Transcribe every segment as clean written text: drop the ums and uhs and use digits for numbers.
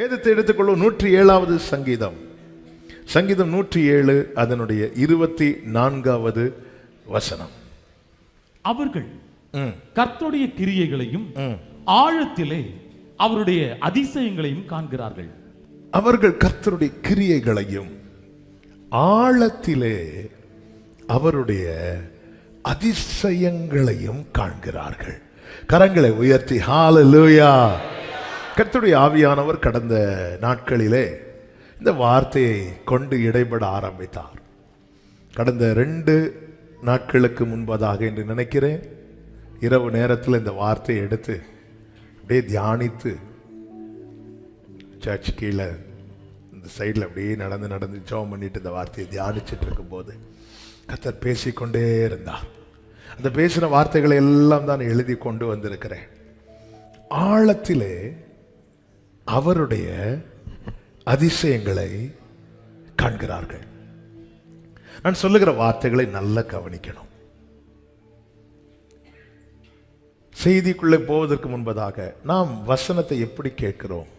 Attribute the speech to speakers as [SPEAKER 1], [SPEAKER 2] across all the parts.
[SPEAKER 1] வேதத்தை எடுத்துக்கொள்ளும் 107வது சங்கீதம். சங்கீதம் 107 அதனுடைய 24வது வசனம்.
[SPEAKER 2] அவர்கள் கர்த்தருடைய கிரியைகளையும் ஆழத்திலே அவருடைய அதிசயங்களையும் காண்கிறார்கள்.
[SPEAKER 1] அவர்கள் கர்த்தருடைய கிரியைகளையும் ஆழத்திலே அவருடைய அதிசயங்களையும் காண்கிறார்கள். கரங்களை உயர்த்தி ஹல்லேலூயா. கர்த்தருடைய ஆவியானவர் கடந்த நாட்களிலே இந்த வார்த்தையை கொண்டு இடைபட ஆரம்பித்தார். கடந்த 2 நாட்களுக்கு முன்பதாக என்று நினைக்கிறேன், இரவு நேரத்தில் இந்த வார்த்தையை எடுத்து அப்படியே தியானித்து சர்ச் கீழே இந்த சைடில் அப்படியே நடந்து ஜெபம் பண்ணிட்டு இந்த வார்த்தையை தியானிச்சுட்டு இருக்கும்போது கர்த்தர் பேசிக்கொண்டே இருந்தார். அந்த பேசின வார்த்தைகளை எல்லாம் தான் எழுதி கொண்டு வந்திருக்கிறேன். ஆழத்திலே அவருடைய அதிசயங்களை காண்கிறார்கள். நான் சொல்லுகிற வார்த்தைகளை நல்லா கவனிக்கணும். செய்திக்குள்ளே போவதற்கு முன்பதாக நாம் வசனத்தை எப்படி கேட்கிறோம்,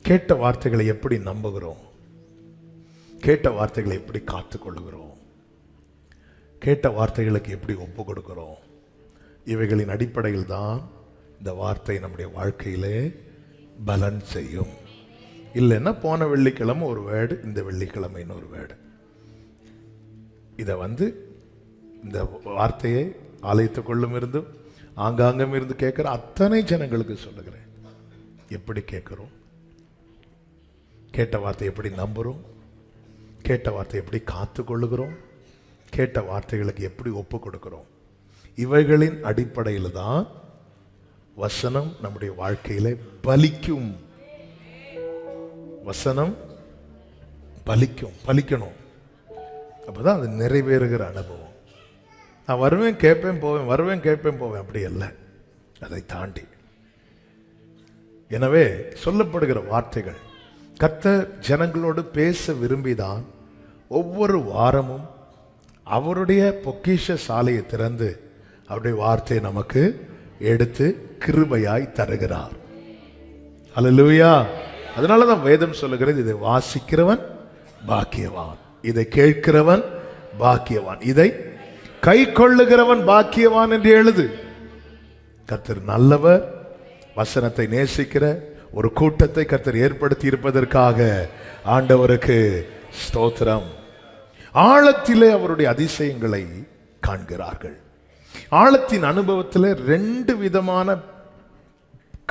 [SPEAKER 1] கேட்ட வார்த்தைகளை எப்படி நம்புகிறோம், கேட்ட வார்த்தைகளை எப்படி காத்துக்கொள்கிறோம், கேட்ட வார்த்தைகளுக்கு எப்படி ஒப்பு கொடுக்கிறோம், இவைகளின் அடிப்படையில் தான் இந்த வார்த்தை நம்முடைய வாழ்க்கையிலே பலன் செய்யும். இல்லைன்னா போன வெள்ளிக்கிழமை ஒரு வேர்டு, இந்த வெள்ளிக்கிழமை இன்னொரு வேர்டு. இதை இந்த வார்த்தையை ஆலயத்துக்குள்ளும் இருந்து ஆங்காங்கும் இருந்து கேட்கிற அத்தனை ஜனங்களுக்கு சொல்லுகிறேன். எப்படி கேட்கிறோம், கேட்ட வார்த்தை எப்படி நம்புறோம், கேட்ட வார்த்தை எப்படி காத்து கொள்ளுகிறோம், கேட்ட வார்த்தைகளுக்கு எப்படி ஒப்பு கொடுக்கிறோம், இவைகளின் அடிப்படையில் தான் வசனம் நம்முடைய வாழ்க்கையில பலிக்கும். வசனம் பலிக்கணும். அப்பதான் அது நிறைவேறுகிற அனுபவம். நான் வருவேன் கேட்பேன் போவேன், வருவேன் கேட்பேன் போவேன், அப்படி அல்ல, அதை தாண்டி. எனவே சொல்லப்படுகிற வார்த்தைகள் கர்த்தர் ஜனங்களோடு பேச விரும்பிதான் ஒவ்வொரு வாரமும் அவருடைய பொக்கிஷ சாலையை திறந்து அவருடைய வார்த்தையை நமக்கு எடுத்து கிருபையாய் தருகிறார். அல்லேலூயா. அதனாலதான் வேதம் சொல்லுகிறது, இதை வாசிக்கிறவன் பாக்கியவான், இதை கேட்கிறவன் பாக்கியவான், இதை கை கொள்ளுகிறவன் பாக்கியவான் என்று எழுது. கர்த்தர் நல்லவர். வசனத்தை நேசிக்கிற ஒரு கூட்டத்தை கர்த்தர் ஏற்படுத்தி இருப்பதற்காக ஆண்டவருக்கு ஸ்தோத்திரம். ஆழத்திலே அவருடைய அதிசயங்களை காண்கிறார்கள். ஆழத்தின் அனுபவத்தில் 2 விதமான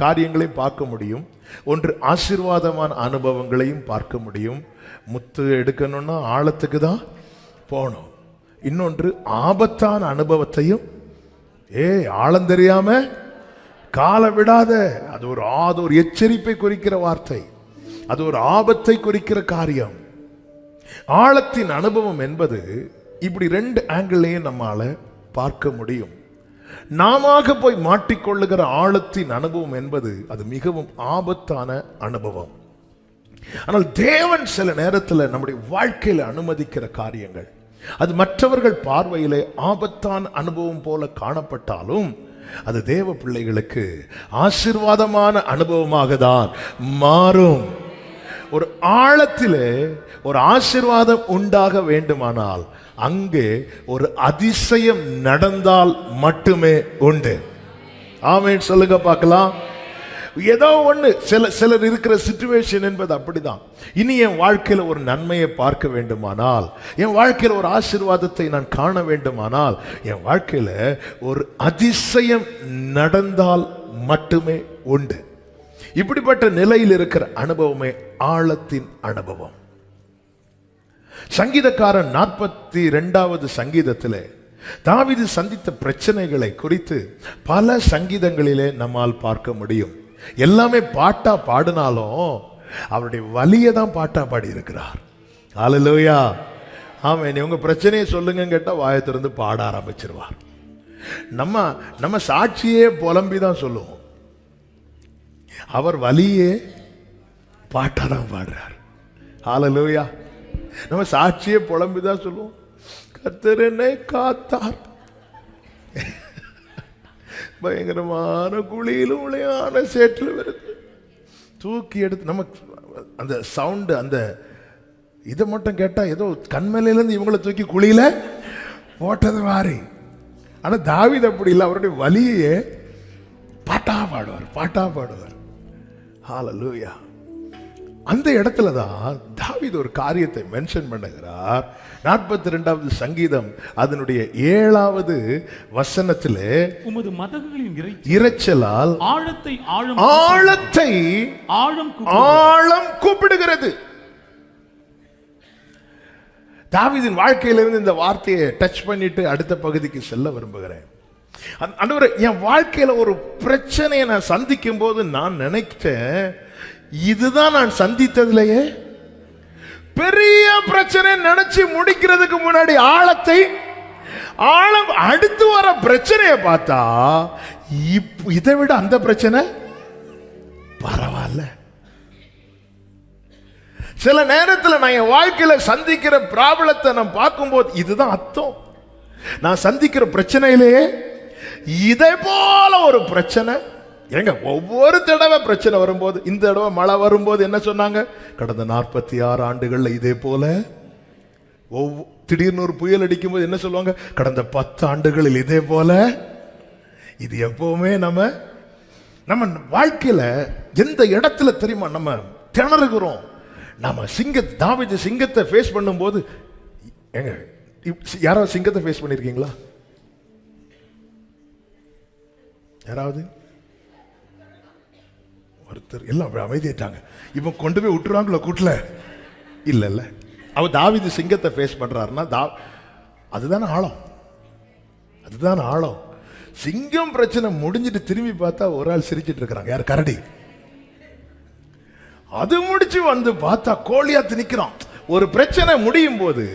[SPEAKER 1] காரியங்களை பார்க்க முடியும். ஒன்று ஆசீர்வாதமான அனுபவங்களையும் பார்க்க முடியும். முத்து எடுக்கணும்னா ஆழத்துக்கு தான் போகணும். இன்னொன்று ஆபத்தான அனுபவத்தையும் ஆழம் தெரியாம காலை விடாத. அது ஒரு எச்சரிப்பை குறிக்கிற வார்த்தை, அது ஒரு ஆபத்தை குறிக்கிற காரியம். ஆழத்தின் அனுபவம் என்பது இப்படி 2 ஆங்கிள்லையும் நம்மால பார்க்க முடியும். நாம போய் மாட்டிக்கொள்ளுகிற ஆழத்தின் அனுபவம் என்பது அது மிகவும் ஆபத்தான அனுபவம். ஆனால் தேவன் சில நேரத்தில் நம்முடைய வாழ்க்கையில அனுமதிக்கிற காரியங்கள் அது மற்றவர்கள் பார்வையிலே ஆபத்தான அனுபவம் போல காணப்பட்டாலும் அது தேவ பிள்ளைகளுக்கு ஆசீர்வாதமான அனுபவமாக தான் மாறும். ஒரு ஆழத்திலே ஒரு ஆசீர்வாதம் உண்டாக வேண்டுமானால் அங்கே ஒரு அதிசயம் நடந்தால் மட்டுமே உண்டு. ஆமென் சொல்லுங்க பார்க்கலாம். ஏதோ ஒண்ணு சிலர் இருக்கிற சிச்சுவேஷன் என்பது அப்படிதான். இனி என் வாழ்க்கையில ஒரு நன்மையை பார்க்க வேண்டுமானால், என் வாழ்க்கையில ஒரு ஆசீர்வாதத்தை நான் காண வேண்டுமானால், என் வாழ்க்கையில ஒரு அதிசயம் நடந்தால் மட்டுமே உண்டு. இப்படிப்பட்ட நிலையில் இருக்கிற அனுபவமே ஆழத்தின் அனுபவம். சங்கீதக்காரன் 42வது சங்கீதத்திலே தாவீது சந்தித்த பிரச்சனைகளை குறித்து பல சங்கீதங்களிலே நம்மால் பார்க்க முடியும். எல்லாமே பாட்டா பாடினாலும் அவருடைய வலியை தான் பாட்டா பாடி இருக்கிறார். ஹல்லேலூயா. ஆமென். உங்க பிரச்சனையை சொல்லுங்க கேட்டா வாயை திறந்து பாட ஆரம்பிச்சிருவார். நம்ம சாட்சியே புலம்பி தான் சொல்லுவோம், அவர் வலியே பாட்டா தான் பாடுறார். ஹல்லேலூயா. நம்ம சாட்சியே புலம்பிதான் சொல்லுவோம், கர்த்தர் என்னை காத்தார், பயங்கரமான குழியிலும் உளையான சேற்றில் வருது, தூக்கி எடுத்து நமக்கு அந்த சவுண்டு, அந்த இதை மட்டும் கேட்டா ஏதோ கண்மலையிலேருந்து இவங்களை தூக்கி குழியில போட்டது மாதிரி. ஆனா தாவீது அப்படி இல்லை, அவருடைய வலியே பாட்டா பாடுவார், பாட்டா பாடுவார். ஹல்லேலூயா. அந்த இடத்துல தான் தாவீது ஒரு காரியத்தை மென்ஷன் பண்ணுகிறார். 42வது சங்கீதம் அதனுடைய 7வது வசனத்திலே,
[SPEAKER 2] உமது மதகுகளின்
[SPEAKER 1] இரைச்சலால்
[SPEAKER 2] ஆழத்தை
[SPEAKER 1] ஆழம் கூப்பிடுகிறது. தாவீதின் வாழ்க்கையிலிருந்து இந்த வார்த்தையை டச் பண்ணிட்டு அடுத்த பகுதிக்கு செல்ல விரும்புகிறேன். ஆண்டவரே, என் வாழ்க்கையில ஒரு பிரச்சனையை நான் சந்திக்கும் போது நான் நினைச்சேன், இதுதான் நான் சந்தித்ததிலேயே பெரிய பிரச்சனை நினைச்சு முடிக்கிறதுக்கு முன்னாடி ஆழம் அடுத்து வர பிரச்சனையை பார்த்தா இதை விட அந்த பிரச்சனை பரவாயில்ல. சில நேரத்தில் நான் என் வாழ்க்கையில சந்திக்கிற ப்ராப்ளத்தை நான் பார்க்கும்போது இதுதான் அர்த்தம். நான் சந்திக்கிற பிரச்சனையிலேயே இதை போல ஒரு பிரச்சனை. ஏங்க, ஒவ்வொரு தடவை பிரச்சனை வரும்போது, இந்த தடவை மழை வரும்போது என்ன சொன்னாங்க? கடந்த 46 ஆண்டுகள்ல இதே போல. திடீர்னு ஒரு புயல் அடிக்கும் போது என்ன சொல்லுவாங்க? கடந்த 10 ஆண்டுகளில் இதே போல. இது எப்பவுமே நம்ம வாழ்க்கையில எந்த இடத்துல தெரியுமா நம்ம திணறுகிறோம்? நம்ம தாவீது சிங்கத்தை ஃபேஸ் பண்ணும்போது, ஏங்க யாராவது சிங்கத்தை ஃபேஸ் பண்ணிருக்கீங்களா? யாராவது? ஒருத்தர். எல்லாம் அமைதியாட்டாங்க. இவன் கொண்டு போய் விட்டுருவாங்களோ கூட்டல? இல்ல. அவ தாவீது சிங்கத்தை ஃபேஸ் பண்றாருன்னா அதுதானே ஆழம். சிங்கம் பிரச்சனை முடிஞ்சிட்டு திரும்பி பார்த்தா ஒரு ஆள் சிரிச்சிட்டு இருக்கிறாங்க. யார்? கரடி. அது முடிச்சு வந்து பார்த்தா கோலியாத்து நிக்கிறான். ஒரு பிரச்சனை முடியும் போது,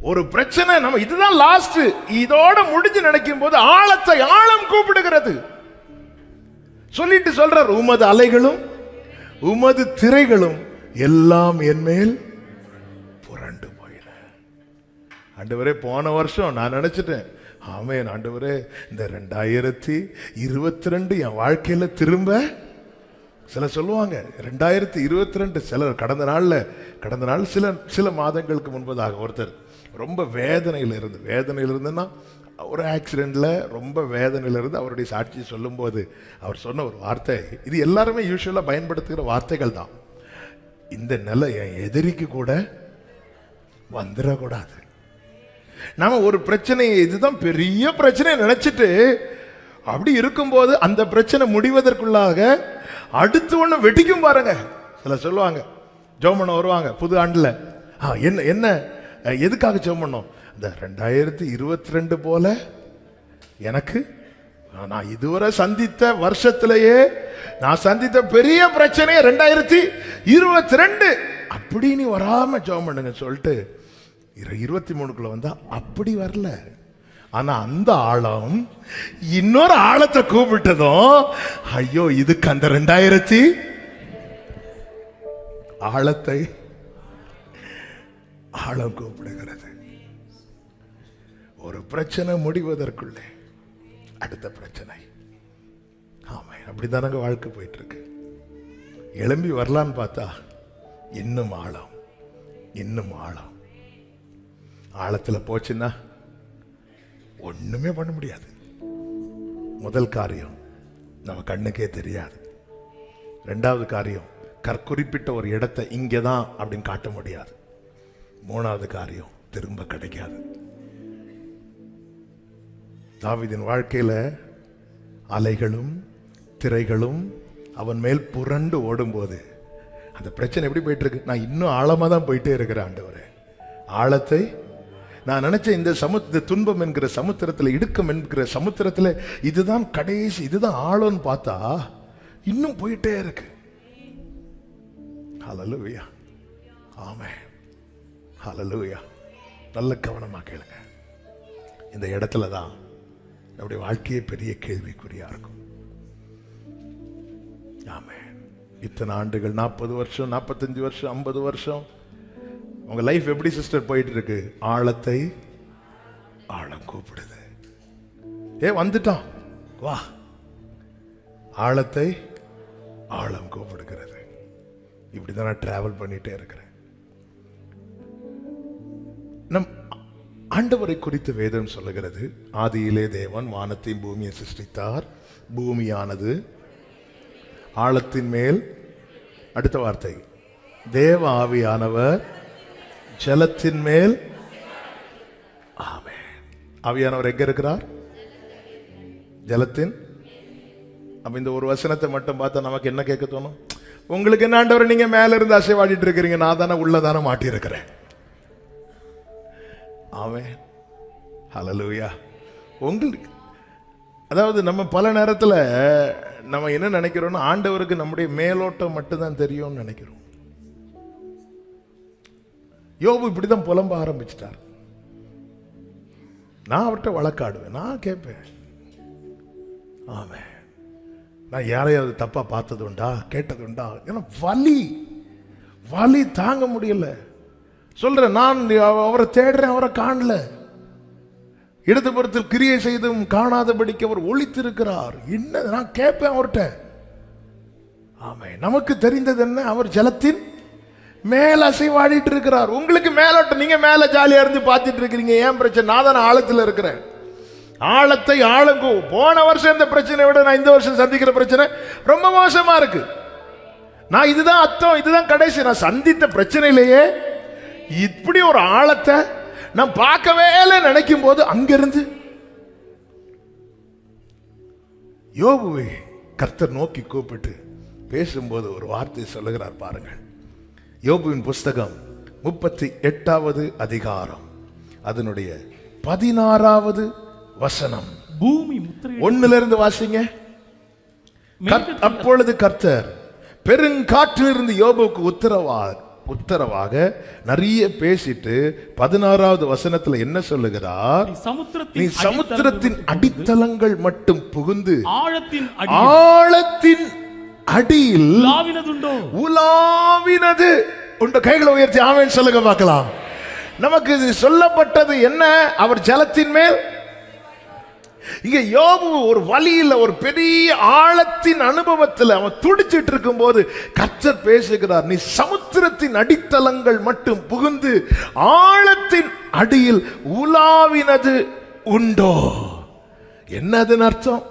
[SPEAKER 1] ஒரு பிரச்சனை நம்ம இதுதான் லாஸ்ட், இதோட முடிஞ்சு நினைக்கும் போது ஆழம் கூப்பிடுகிறது. சொல்லிட்டு சொல்றார், உமது அலைகளும் உமது திரைகளும் எல்லாம் என் மேல் புரண்டு போயின. ஆண்டவரே, போன வருஷம் நான் நினைச்சிட்டேன், ஆமென் ஆண்டவரே, இந்த 2022 என் வாழ்க்கையில திரும்ப, சில சொல்லுவாங்க 2022, சிலர் கடந்த நாள் சில மாதங்களுக்கு முன்பதாக ஒருத்தர் ரொம்ப வேதனையில் இருந்துன்னா, ஒரு ஆக்சிடென்ட்ல ரொம்ப வேதனையில் இருந்து அவருடைய சாட்சி சொல்லும் போது அவர் சொன்ன ஒரு வார்த்தை, இது எல்லாருமே யூசுவலா பயன்படுத்துகிற வார்த்தைகள் தான். இந்த நிலை என் எதிரிக்கு கூட வந்துடக்கூடாது. நாம ஒரு பிரச்சனையை, இதுதான் பெரிய பிரச்சனை நினைச்சிட்டு அப்படி இருக்கும்போது அந்த பிரச்சனை முடிவதற்குள்ளாக அடுத்து ஒண்ணு வெட்டிக்கும் பாருங்க. சில சொல்லுவாங்க, ஜெபம் பண்ண வருவாங்க புது ஆண்டுல, என்ன எதுக்காக ஜெபம் பண்ணோம்? இந்த 2022 போல எனக்கு நான் இதுவரை சந்தித்த வருஷத்திலேயே நான் சந்தித்த பெரிய பிரச்சனையே 2022 அப்படி நீ வராம ஜெபம் பண்ணுங்க சொல்லிட்டு 23க்குள்ள வந்தா அப்படி வரல. ஆனா அந்த ஆழம் இன்னொரு ஆழத்தை கூப்பிட்டதும், ஐயோ இதுக்கு அந்த 2000 ஆழத்தை ஆழம் கூப்பிடுகிறது. ஒரு பிரச்சனை முடிவதற்குள்ளே அடுத்த பிரச்சனை. ஆமா, அப்படித்தானங்க வாழ்க்கை போயிட்டு இருக்கு. எழும்பி வரலான்னு பார்த்தா இன்னும் ஆழம். ஆழத்துல போச்சுன்னா ஒண்ணுமே பண்ண முடியாது. முதல் காரியம் நம்ம கண்ணுக்கே தெரியாது. 2வது காரியம், குறிப்பிட்ட ஒரு இடத்தை இங்கதான் அப்படின்னு காட்ட முடியாது. 3வது காரியம், திரும்ப கிடைக்காது. தாவீதின் வாழ்க்கையில அலைகளும் திரைகளும் அவன் மேல் புரண்டு ஓடும்போது அந்த பிரச்சனை எப்படி போயிட்டு இருக்கு? நான் இன்னும் ஆழமா தான் போயிட்டே இருக்கிறேன் ஆண்டவரே. ஆழத்தை நான் நினைச்ச இந்த துன்பம் என்கிற சமுத்திரத்துல, இடுக்கம் என்கிற சமுத்திரத்துல இதுதான் கடைசி, இதுதான் ஆழம்னு பார்த்தா இன்னும் போயிட்டே இருக்கு. ஹல்லேலூயா, ஆமென், ஹல்லேலூயா. நல்ல கவனமா கேளுங்க. இந்த இடத்துல தான் நம்முடைய வாழ்க்கையே பெரிய கேள்விக்குறியா இருக்கும். ஆமென். இத்தனை ஆண்டுகள், 40 வருஷம், 45 வருஷம், 50 வருஷம் உங்க லைஃப் எப்படி சிஸ்டர் போயிட்டு இருக்கு? ஆழம் கூப்பிடுது. வந்துட்டான், வா. ஆழத்தை ஆழம் கூப்பிடுகிறது. இப்படிதான் நான் டிராவல் பண்ணிட்டே இருக்கிறேன். நம் ஆண்டவரை குறித்து வேதம் சொல்லுகிறது, ஆதியிலே தேவன் வானத்தையும் பூமியை சிருஷ்டித்தார், பூமியானது ஆழத்தின் மேல், அடுத்த வார்த்தை, தேவ ஆவியானவர் ஜலத்தின் மேல். ஆமென். ஆவியானவர் எங்க இருக்கிறார்? ஜலத்தின். அப்ப இந்த ஒரு வசனத்தை மட்டும் பார்த்தா நமக்கு என்ன கேட்க தோணும்? உங்களுக்கு என்ன ஆண்டவர், நீங்க மேல இருந்து அசைவாடிட்டு இருக்கிறீங்க, நான் தானே உள்ளதானே மாட்டி இருக்கிறேன். ஆமென். ஹல்லேலூயா. உங்களுக்கு அதாவது நம்ம பல நேரத்தில் நம்ம என்ன நினைக்கிறோம்னா, ஆண்டவருக்கு நம்முடைய மேலோட்டம் மட்டும்தான் தெரியும்னு நினைக்கிறோம். யோபு இப்படிதான் புலம்ப ஆரம்பிச்சிட்டார். நான் அவர்கிட்ட வழக்காடுவேன், நான் கேட்பேன். ஆமென். நான் யாரையாவது தப்பா பார்த்தது உண்டா, கேட்டது உண்டா? ஏன்னா வலி தாங்க முடியல. சொல்றேன், நான் அவரை தேடுறேன், அவரை காணல. இடதுபுறத்தில் கிரியை செய்தும் காணாதபடிக்கு அவர் ஒளித்திருக்கிறார். என்ன நான் கேட்பேன் அவர்கிட்ட. ஆமே. நமக்கு தெரிந்தது என்ன? அவர் ஜலத்தின் மேல அசைவாடிட்டு இருக்கிறார். உங்களுக்கு மேலோட்டம், நீங்க மேல ஜாலியா இருந்து பார்த்துட்டு இருக்கிறீங்க. ஏன் பிரச்சனை? நான் தானே ஆழத்தில் இருக்கிறேன். ஆழத்தை ஆளுங்கோ. போன வருஷம் இந்த பிரச்சனை விட நான் இந்த வருஷம் சந்திக்கிற பிரச்சனை ரொம்ப மோசமா இருக்கு. நான் இதுதான் அர்த்தம், இதுதான் கடைசி. நான் சந்தித்த பிரச்சனையிலேயே இப்படி ஒரு ஆழத்தை நான் பார்க்கவே நினைக்கும் போது அங்கிருந்து யோபுவை கர்த்தர் நோக்கி கூப்பிட்டு பேசும்போது ஒரு வார்த்தை சொல்லுகிறார் பாருங்கள். யோபுவின் புஸ்தகம் 38வது அதிகாரம் அதனுடைய 16வது வசனம்.
[SPEAKER 2] பூமி முத்திரை
[SPEAKER 1] 1லிருந்து வாசிங்க. அப்பொழுது கர்த்தர் பெருங்காற்றிலிருந்து யோபுவுக்கு உத்தரவாக நிறைய பேசிட்டு 16வது வசனத்துல என்ன சொல்லுகிறார்? நீ சமுத்திரத்தின் அடித்தளங்கள் மட்டும் புகுந்து ஆழத்தின் அடியில் உலாவினது உண்ட. கைகளை உயர்த்தி ஆமென் சொல்லுங்க பார்க்கலாம். நமக்கு இது சொல்லப்பட்டது என்ன? அவர் ஜலத்தின் மேல். இங்க யோபு ஒரு வழியில், ஒரு பெரிய ஆழத்தின் அனுபவத்தில் அவன் துடிச்சிட்டு இருக்கும் போது கர்த்தர் பேசுகிறார், நீ சமுத்திரத்தின் அடித்தளங்கள் மட்டும் புகுந்து ஆழத்தின் அடியில் உலாவினது உண்டோ? என்னதுன்னு அர்த்தம்?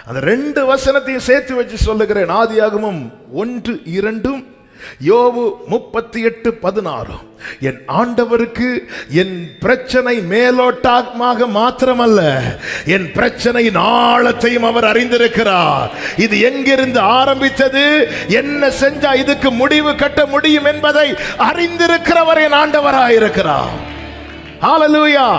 [SPEAKER 1] அந்த 2 வசனத்தையும் சேர்த்து வச்சு சொல்லுகிறேன். ஆதியாகமம் 1:2, யோபு 38:16. என் ஆண்டவருக்கு என் பிரச்சனை மேலோட்டமாக மாத்திரமல்ல, என் பிரச்சனையின் ஆழத்தையும் அவர் அறிந்திருக்கிறார். இது எங்கிருந்து ஆரம்பித்தது, என்ன செஞ்சா இதுக்கு முடிவு கட்ட முடியும் என்பதை அறிந்திருக்கிறவர் என் ஆண்டவராயிருக்கிறார். ஹல்லேலூயா.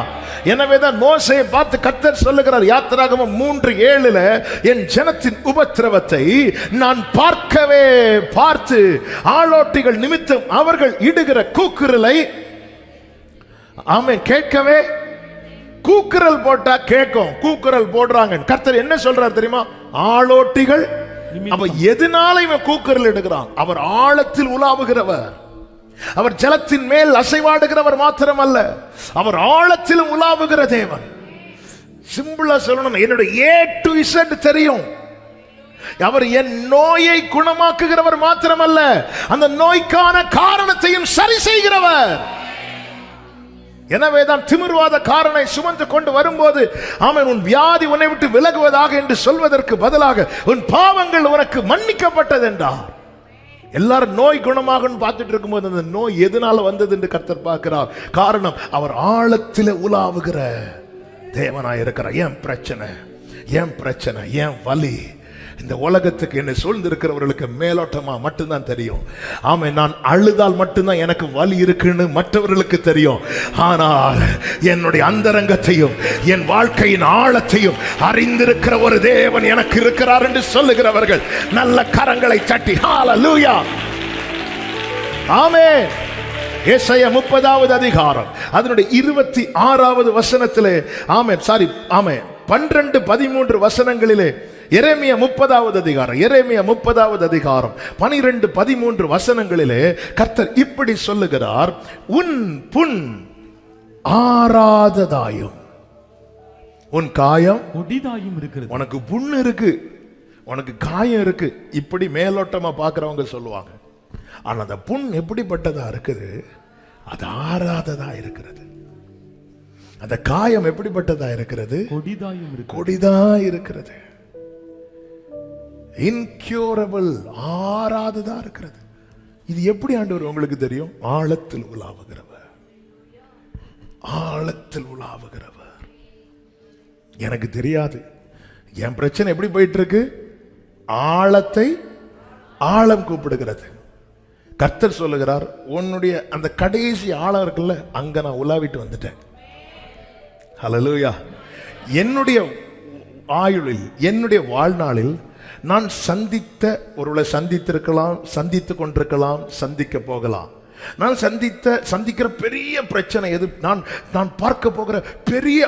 [SPEAKER 1] எனவேதான் மோசேயை பார்த்து கர்த்தர் சொல்லுகிறார், யாத்திராகமம் 3:7, என் ஜனத்தின் உபத்திரவத்தை நான் பார்த்து ஆளோட்டிகள் நிமித்தம் அவர்கள் இடுகிற கூக்குரலை ஆமென் கேட்கவே. கூக்குரல் போட்டா கேட்கும், கூக்குரல் போடுறாங்க. கர்த்தர் என்ன சொல்றார் தெரியுமா? ஆளோட்டிகள். அப்ப எதனால இவன் கூக்குரல் இடுகிறான்? அவர் ஆழத்தில் உலாவுகிறவர். அவர் ஜலத்தின் மேல் அசைவாடுகிறவர் மாத்திரமல்ல, அவர் ஆழத்திலும் உலாவுகிற தேவன். சிம்பிளா சொல்லணும், என்னுடைய A to Z தெரியும். அவர் என் நோயை குணமாக்குகிறவர் மாத்திரமல்ல, அந்த நோய்க்கான காரணத்தையும் சரி செய்கிறவர். எனவேதான் திமிர்வாத காரனை சுமந்து கொண்டு வரும்போது, ஆமென், உன் வியாதி உன்னை விட்டு விலகுவதாக என்று சொல்வதற்கு பதிலாக உன் பாவங்கள் உனக்கு மன்னிக்கப்பட்டது என்றார். எல்லாரும் நோய் குணமாகும் பார்த்துட்டு இருக்கும்போது அந்த நோய் எதனால வந்தது என்று கர்த்தர் பார்க்கிறார். காரணம், அவர் ஆழத்தில் உலாவுகிற தேவனாய் இருக்கிறார். ஏன் பிரச்சனை, ஏன் வலி? இந்த உலகத்துக்கு என்னை சூழ்ந்திருக்கிறவர்களுக்கு மேலோட்டமா மட்டும்தான் தெரியும். ஆமா, நான் அழுதால் மட்டும்தான் எனக்கு வலி இருக்குன்னு மற்றவர்களுக்கு தெரியும். ஆனால் என்னுடைய அந்தரங்கத்தையும் என் வாழ்க்கையின் ஆழத்தையும் அறிந்திருக்கிற ஒரு தேவன் எனக்கு இருக்கிறார் என்று சொல்லுகிறவர்கள் நல்ல கரங்களை தட்டி ஹல்லேலூயா. ஆமென். ஏசாயா 30வது அதிகாரம் அதனுடைய 26வது வசனத்திலே, ஆமென், 12, 13 வசனங்களிலே, எரேமியா 30வது அதிகாரம் 12, 13 வசனங்களிலே கர்த்தர் இப்படி சொல்லுகிறார், உன் புண் ஆறாததாயும் உன் காயம்
[SPEAKER 2] ஒடிதாயும் இருக்கிறது.
[SPEAKER 1] உனக்கு புண் இருக்கு, உனக்கு காயம் இருக்கு. இப்படி மேலோட்டமா பார்க்கிறவங்க சொல்லுவாங்க. ஆனா அந்த புண் எப்படிப்பட்டதா இருக்குது? அது ஆறாததா இருக்கிறது. அந்த காயம் எப்படிப்பட்டதா இருக்கிறது?
[SPEAKER 2] கொடிதாயும் இருக்கு.
[SPEAKER 1] கொடிதா இருக்கிறது. இன்க்யூரபிள், ஆறாததா இருக்கிறது. இது எப்படி ஆண்டவர் உங்களுக்கு தெரியும்? ஆழத்தில் உலாவுகிறவர், ஆழத்தில் உலாவுகிறவர். எனக்கு தெரியாது என் பிரச்சனை எப்படி போயிட்டு இருக்கு. ஆழத்தை ஆழம் கூப்பிடுகிறது. கர்த்தர் சொல்லுகிறார், உன்னுடைய அந்த கடைசி ஆழம் இருக்குல்ல, அங்க நான் உலாவிட்டு வந்துட்டேன். ஹல்லேலூயா. என்னுடைய ஆயுளில், என்னுடைய வாழ்நாளில் நான் சந்தித்த, ஒருவேளை சந்தித்திருக்கலாம், சந்தித்து கொண்டிருக்கலாம், சந்திக்க போகலாம். நான் சந்திக்கிற பெரிய பிரச்சனை எது, நான் பார்க்க போகிற பெரிய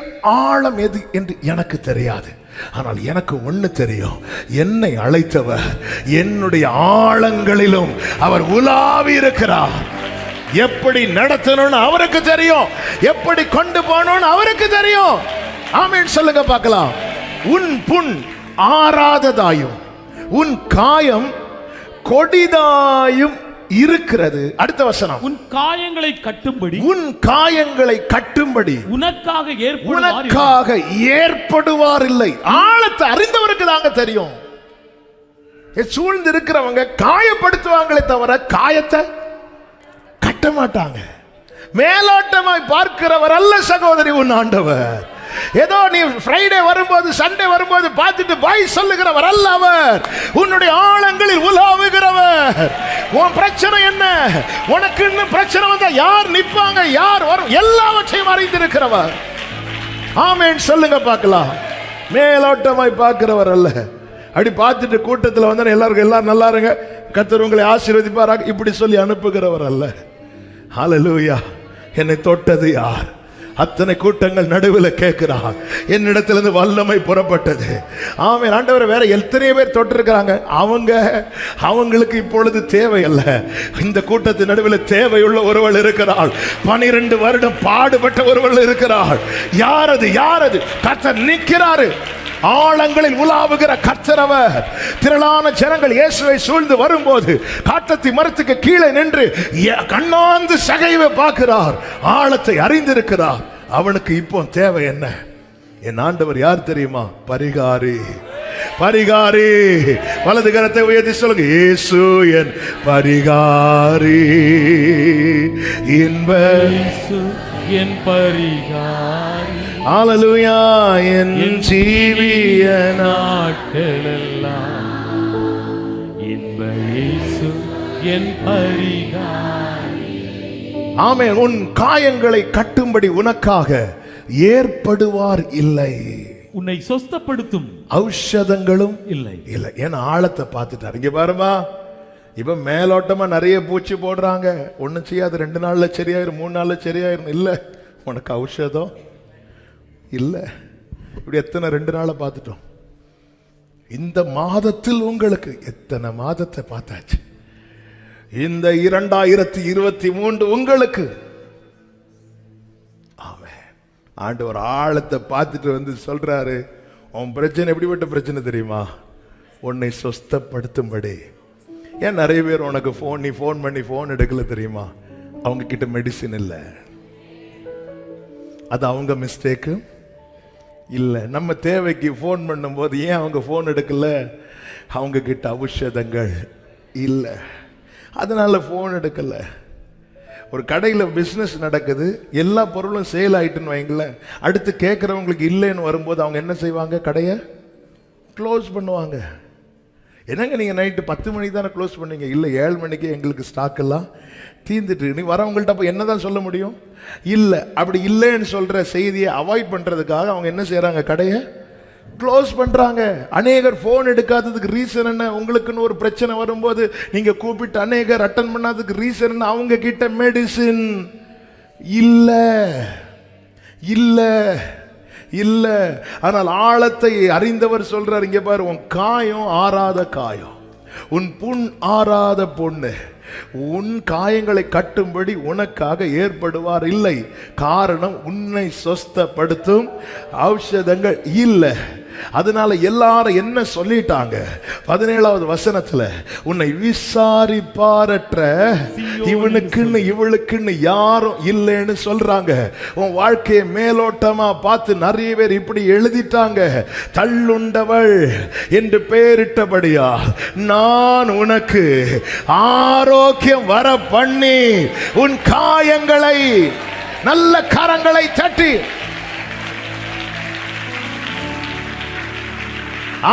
[SPEAKER 1] ஆழம் எது என்று எனக்கு தெரியாது. ஆனால் எனக்கு ஒண்ணு தெரியும், என்னை அழைத்தவர் என்னுடைய ஆழங்களிலும் அவர் உலாவி இருக்கிறார். எப்படி நடத்தணும்னு அவருக்கு தெரியும், எப்படி கொண்டு போகணும்னு அவருக்கு தெரியும். ஆமென் சொல்லுங்க பார்க்கலாம். உன் புண் ஆறாததாயும் உன் காயம் கொடிதாயும் இருக்கிறது. அடுத்த வசனம்,
[SPEAKER 2] உன் காயங்களை கட்டும்படி,
[SPEAKER 1] உன் காயங்களை கட்டும்படி
[SPEAKER 2] உனக்காக
[SPEAKER 1] ஏற்படுவார் இல்லை. ஆழத்தை அறிந்தவருக்கு தாங்க தெரியும். சூழ்ந்து இருக்கிறவங்க காயப்படுத்துவாங்களே தவிர காயத்தை கட்ட மாட்டாங்க. மேலோட்டமாய் பார்க்கிறவர் அல்ல சகோதரி உன் ஆண்டவர். ஏதோ நீ ஃப்ரைடே வரும்போது, சண்டே வரும்போது பார்த்துட்டு பாய் சொல்லுகிறவர் அல்ல அவர். உன்னுடைய ஆழங்களில் உலாவுகிறவர். உன் பிரச்சனை என்ன, உனக்கு இன்னும் பிரச்சனை வந்தா யார் நிற்பாங்க, யார் வரும், எல்லாவற்றையும் அறிந்திருக்கிறவர். ஆமென் சொல்லுங்க பார்க்கலாம். மேலோட்டமாய் பார்க்கிறவர் அல்ல. அப்படி பார்த்துட்டு கூட்டத்தில் வந்தா எல்லாரும் நல்லா இருங்க, கர்த்தர் உங்களை ஆசீர்வதிப்பாராக, இப்படி சொல்லி அனுப்புகிறவர் அல்ல. ஹல்லேலூயா. என்னை தொட்டது யார்? அத்தனை கூட்டங்கள் நடுவில் கேட்கிறார். என்னிடத்திலிருந்து வல்லமை புறப்பட்டது. ஆமென் ஆண்டவரே. வேற எத்தனை பேர் தொட்டிருக்கிறாங்க, அவங்களுக்கு இப்பொழுது தேவையல்ல. இந்த கூட்டத்தின் நடுவில் தேவையுள்ள ஒருவள் இருக்கிறாள். 12 வருடம் பாடுபட்ட ஒருவள் இருக்கிறாள். யாரது? கர்த்தர் நிற்கிறாரு. ஆழங்களில் உலாவுகிற கர்த்தரவர். திரளான ஜனங்கள் இயேசுவை சூழ்ந்து வரும்போது காட்டத்தி மரத்துக்கு கீழே நின்று கண்ணாந்து சகைவை பார்க்கிறார். ஆழத்தை அறிந்திருக்கிறார். அவனுக்கு இப்போ தேவை என்ன? என் ஆண்டவர் யார் தெரியுமா? பரிகாரி. வலது கரத்தை உயர்த்தி சொல்லுங்க, இயேசு என் பரிகாரி,
[SPEAKER 2] என் பரிகாரி.
[SPEAKER 1] ஹல்லேலூயா. என் ஜீவிய
[SPEAKER 2] நாட்களெல்லாம் இன்ப இயேசு என் பரிகாரி.
[SPEAKER 1] ஆமென். உன் காயங்களை கட்டும்படி உனக்காக ஏற்படுவார் இல்லை.
[SPEAKER 2] உன்னை சொஸ்தப்படுத்தும்
[SPEAKER 1] ஔஷதங்களும்
[SPEAKER 2] இல்லை.
[SPEAKER 1] ஏன்னா ஆழத்தை பார்த்துட்டார். இங்க பாருமா, இப்ப மேலோட்டமா நிறைய பூச்சி போடுறாங்க, ஒன்னும் செய்யாது, 2 நாள்ல சரியாயிரும், 3 நாள்ல சரியாயிரும். இல்ல, உனக்கு ஔஷதம் இல்ல. இப்படி எத்தனை 2 நாளை பார்த்துட்டோம். இந்த மாதத்தில் உங்களுக்கு எத்தனை மாதத்தை பார்த்தாச்சு. இந்த 2023 உங்களுக்கு. ஆமென். ஆண்டவர் ஆழத்தை பார்த்துட்டு வந்து சொல்றாரு, உன் பிரச்சனை எப்படிப்பட்ட பிரச்சனை தெரியுமா? உன்னை சொஸ்தப்படுத்தும்படி. ஏன் நிறைய பேர் உனக்கு நீ ஃபோன் பண்ணி ஃபோன் எடுக்கல தெரியுமா? அவங்க கிட்ட மெடிசின் இல்லை. அது அவங்க மிஸ்டேக்கு இல்லை. நம்ம தேவைக்கு ஃபோன் பண்ணும்போது ஏன் அவங்க ஃபோன் எடுக்கல? அவங்க கிட்ட ஔஷதங்கள் இல்லை, அதனால ஃபோன் எடுக்கல. ஒரு கடையில் பிஸ்னஸ் நடக்குது, எல்லா பொருளும் சேல் ஆயிட்டுன்னு வைங்களேன். அடுத்து கேட்குறவங்களுக்கு இல்லைன்னு வரும்போது அவங்க என்ன செய்வாங்க? கடையை க்ளோஸ் பண்ணுவாங்க. என்னங்க நீங்கள் நைட்டு 10 மணிக்கு தானே க்ளோஸ் பண்ணீங்க? இல்லை, 7 மணிக்கு எங்களுக்கு ஸ்டாக் எல்லாம் தீர்ந்துட்டு. நீ வரவங்கள்ட்ட அப்போ என்ன தான் சொல்ல முடியும்? இல்லை. அப்படி இல்லைன்னு சொல்கிற செய்தியை அவாய்ட் பண்ணுறதுக்காக அவங்க என்ன செய்கிறாங்க? கடையை க்ளோஸ் பண்ணுறாங்க. அநேகர் ஃபோன் எடுக்காததுக்கு ரீசன் என்ன? உங்களுக்குன்னு ஒரு பிரச்சனை வரும்போது நீங்கள் கூப்பிட்டு அநேகர் அட்டன் பண்ணாததுக்கு ரீசன் என்ன? அவங்க கிட்ட மெடிசின் இல்லை. இல்லை. ஆனால் ஆழத்தை அறிந்தவர் சொல்றார், இங்க பாரு, உன் காயம் ஆறாத காயம், உன் புண் ஆறாத பொண்ணு, உன் காயங்களை கட்டும்படி உனக்காக ஏற்படுவார் இல்லை. காரணம், உன்னை சொஸ்தப்படுத்தும் ஔஷதங்கள் இல்லை. அதனால எல்லாரும் என்ன சொல்லிட்டாங்க? 17வது வசனத்துல, உன்னை விசாரிப்பாரற்ற இவனுக்குன்னு இவளுக்குன்னு யாரும் இல்லைன்னு சொல்றாங்க. உன் வாழ்க்கையை மேலோட்டமா பார்த்து நிறைய பேர் இப்படி எழுதிட்டாங்க. தள்ளுண்டவள் என்று பெயரிட்டபடியா நான் உனக்கு ஆரோக்கியம் வர பண்ணி உன் காயங்களை நல்ல கரங்களை தட்டி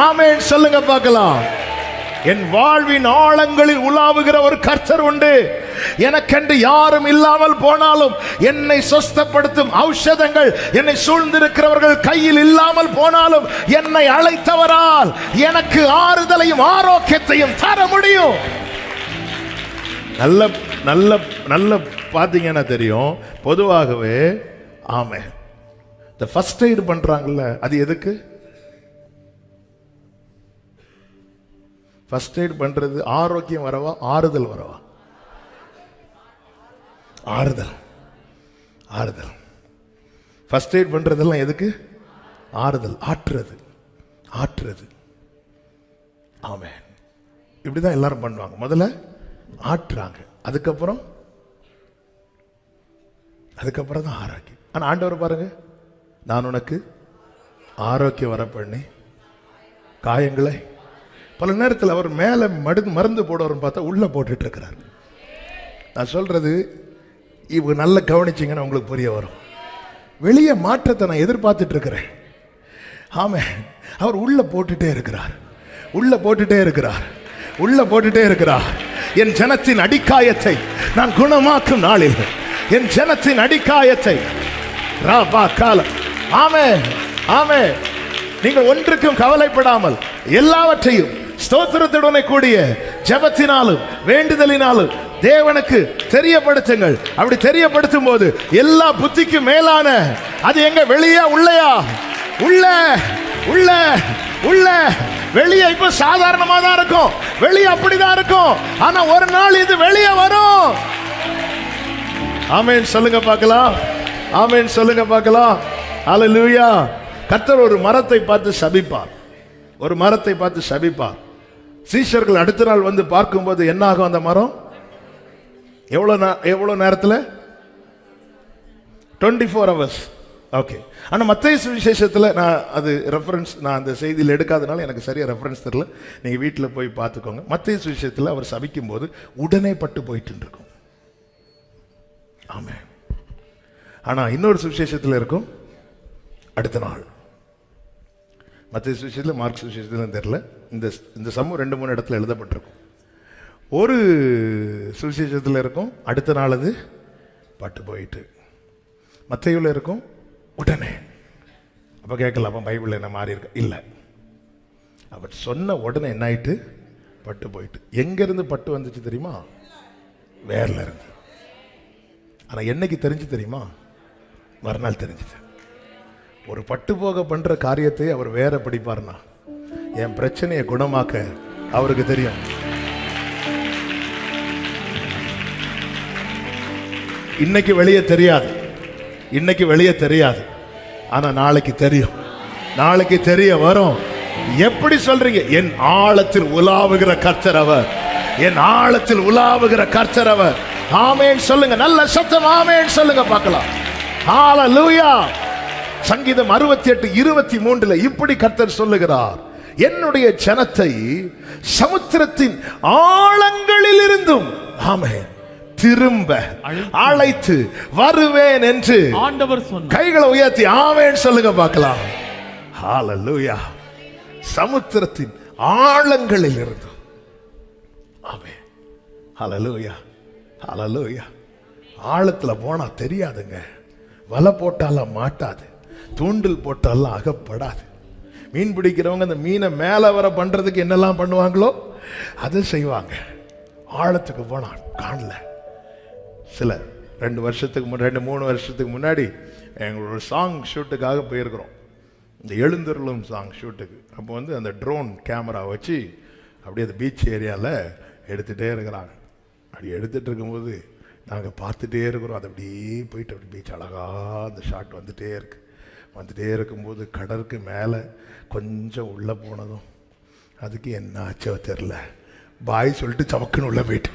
[SPEAKER 1] ஆமென் சொல்லுங்க பார்க்கலாம். என் வாழ்வின் ஆழங்களில் உலாவுகிற ஒரு கர்த்தர் உண்டு. எனக்கென்று யாரும் இல்லாமல் போனாலும், என்னை சொஸ்தப்படுத்தும் ஔஷதங்கள் என்னை சூழ்ந்திருக்கிறவர்கள் கையில் இல்லாமல் போனாலும், என்னை அழைத்தவரால் எனக்கு ஆறுதலையும் ஆரோக்கியத்தையும் தர முடியும். நல்ல நல்ல நல்ல பார்த்தீங்கன்னா தெரியும். பொதுவாகவே ஆமென் இந்த ஃபர்ஸ்ட் எய்ட் பண்றாங்கல்ல, அது எதுக்கு? ஃபர்ஸ்ட் எய்ட் பண்றது ஆரோக்கியம் வரவா, ஆறுதல் வரவா? ஆறுதல். ஆறுதல். ஃபர்ஸ்ட் எய்ட் பண்றதெல்லாம் எதுக்கு? ஆறுதல், ஆற்றுறது, ஆற்றுறது. ஆமென். இப்படிதான் எல்லாரும் பண்ணுவாங்க. முதல்ல ஆற்றுறாங்க, அதுக்கப்புறம் தான் ஆரோக்கியம். ஆனா ஆண்டவர் பாருங்க, நான் உனக்கு ஆரோக்கியம் வர பண்ணி காயங்களை, பல நேரத்தில் அவர் மேல மருந்து போடுவார்னு பார்த்தா உள்ள போட்டுட்டு இருக்கிறார். நான் சொல்றது இவங்க நல்ல கவனிச்சிங்கன்னா உங்களுக்கு புரிய வரும். வெளியே மாற்றத்தை நான் எதிர்பார்த்துட்டு இருக்கிறேன். ஆமே, அவர் உள்ள போட்டுட்டே இருக்கிறார், உள்ள போட்டுட்டே இருக்கிறார், உள்ள போட்டுட்டே இருக்கிறார். என் ஜனத்தின் அடிக்காயத்தை நான் குணமாக்கும் நாளில், என் ஜனத்தின் அடிக்காயத்தை ராபா காலம். ஆமே ஆமே. நீங்கள் ஒன்றுக்கும் கவலைப்படாமல் எல்லாவற்றையும் ஸ்தோத்திரத்துடனே கூடிய ஜெபத்தினாலும் வேண்டுதலினாலும் தேவனுக்கு தெரியப்படுத்துங்கள். அப்படி தெரியப்படுத்தும் போது எல்லா புத்திக்கும் மேலான, அது எங்க வெளியா உள்ளயா? உள்ள உள்ள உள்ள. வெளியே இப்ப சாதாரணமா தான் இருக்கும், வெளியே அப்படிதான் இருக்கும். ஆனா ஒரு நாள் இது வெளியே வரும். ஆமென் சொல்லுங்க பார்க்கலாம். ஆமென் சொல்லுங்க பார்க்கலாம். ஹல்லேலூயா. கர்த்தர் ஒரு மரத்தை பார்த்து சபிப்பார், ஒரு மரத்தை பார்த்து சபிப்பார். சீஷர்கள் அடுத்த நாள் வந்து பார்க்கும்போது என்ன ஆகும்? அந்த மரம் எவ்வளவு நேரத்தில்? 24 hours. ஓகே. ஆனால் மத்தேயு சுவிசேஷத்தில் நான் அது ரெஃபரன்ஸ், நான் அந்த செய்தியில் எடுக்காதனால எனக்கு சரியா ரெஃபரன்ஸ் தெரியல. நீங்கள் வீட்டில் போய் பார்த்துக்கோங்க. மத்தேயு சுவிசேஷத்தில் அவர் சபிக்கும் போது உடனே பட்டு போயிட்டு இருக்கும். ஆமென். ஆனால் இன்னொரு சுவிசேஷத்தில் இருக்கும் அடுத்த நாள். மத்தேயு சுவிசேஷத்தில், மார்க் சுவிசேஷத்தில் தெரியல. இந்த சமூகம் 2-3 இடத்துல எழுதப்பட்டிருக்கும். ஒரு சுவிசேஷத்தில் இருக்கும் அடுத்த நாள் அது பட்டு போயிட்டு. மத்தேயுவில் இருக்கும் உடனே. அப்போ கேட்கல, அப்போ பைபிள் என்ன மாறி இருக்கு? இல்லை, அவர் சொன்ன உடனே என்ன ஆயிட்டு? பட்டு போயிட்டு. எங்கிருந்து பட்டு வந்துச்சு தெரியுமா? வேர்ல இருந்து. ஆனால் என்னைக்கு தெரிஞ்சு தெரியுமா? மறுநாள் தெரிஞ்சுது. ஒரு பட்டு போக பண்ற காரியத்தை அவர் வேற படிப்பார்னா, என் பிரச்சனையை குணமாக்க அவருக்கு தெரியும். இன்னைக்கு வெளியே தெரியாது, இன்னைக்கு வெளியே தெரியாது, ஆனா நாளைக்கு தெரியும், நாளைக்கு தெரிய வரும். எப்படி சொல்றீங்க? என் ஆழத்தில் உலாவுகிற கர்த்தர் அவர், என் ஆழத்தில் உலாவுகிற கர்த்தர் அவர். ஆமென் சொல்லுங்க, நல்ல சத்தம் ஆமென் சொல்லுங்க பார்க்கலாம். ஹல்லேலூயா. சங்கீதம் 68:23 இப்படி கர்த்தர் சொல்லுகிறார், என்னுடைய ஜனத்தை சமுத்திரத்தின் ஆழங்களில் இருந்தும் ஆமென் திரும்ப அழைத்து வருவேன் என்று
[SPEAKER 2] ஆண்டவர் சொன்னார்.
[SPEAKER 1] கைகளை உயர்த்தி ஆமென் சொல்லுங்க பார்க்கலாம். ஹல்லேலூயா. சமுத்திரத்தின் ஆழங்களில் இருந்தும் ஆமென். ஹல்லேலூயா. ஹல்லேலூயா. ஆழத்துல போனா தெரியாதுங்க, வலை போட்டாலும் மாட்டாது, தூண்டில் போட்டாலும் அகப்படாது. மீன் பிடிக்கிறவங்க அந்த மீனை மேலே வர பண்றதுக்கு என்னெல்லாம் பண்ணுவாங்களோ அதை செய்வாங்க. ஆழத்துக்கு போனா காணல. சில 2 வருஷத்துக்கு 2-3 வருஷத்துக்கு முன்னாடி எங்களோட சாங் ஷூட்டுக்காக போயிருக்கிறோம், இந்த எழுந்தருளும் சாங் ஷூட்டுக்கு. அப்போ வந்து அந்த ட்ரோன் கேமரா வச்சு அப்படியே அந்த பீச் ஏரியாவில் எடுத்துகிட்டே இருக்கிறாங்க. அப்படி எடுத்துகிட்டு இருக்கும்போது நாங்கள் பார்த்துட்டே இருக்கிறோம். அது அப்படியே போயிட்டு அப்படி பீச் அழகாக அந்த ஷாட் வந்துட்டே இருக்கு. வந்துட்டே இருக்கும்போது கடலுக்கு மேலே கொஞ்சம் உள்ளே போனதும் அதுக்கு என்ன ஆச்சோ தெரில, பாய் சொல்லிட்டு சமக்குன்னு உள்ளே போயிட்டு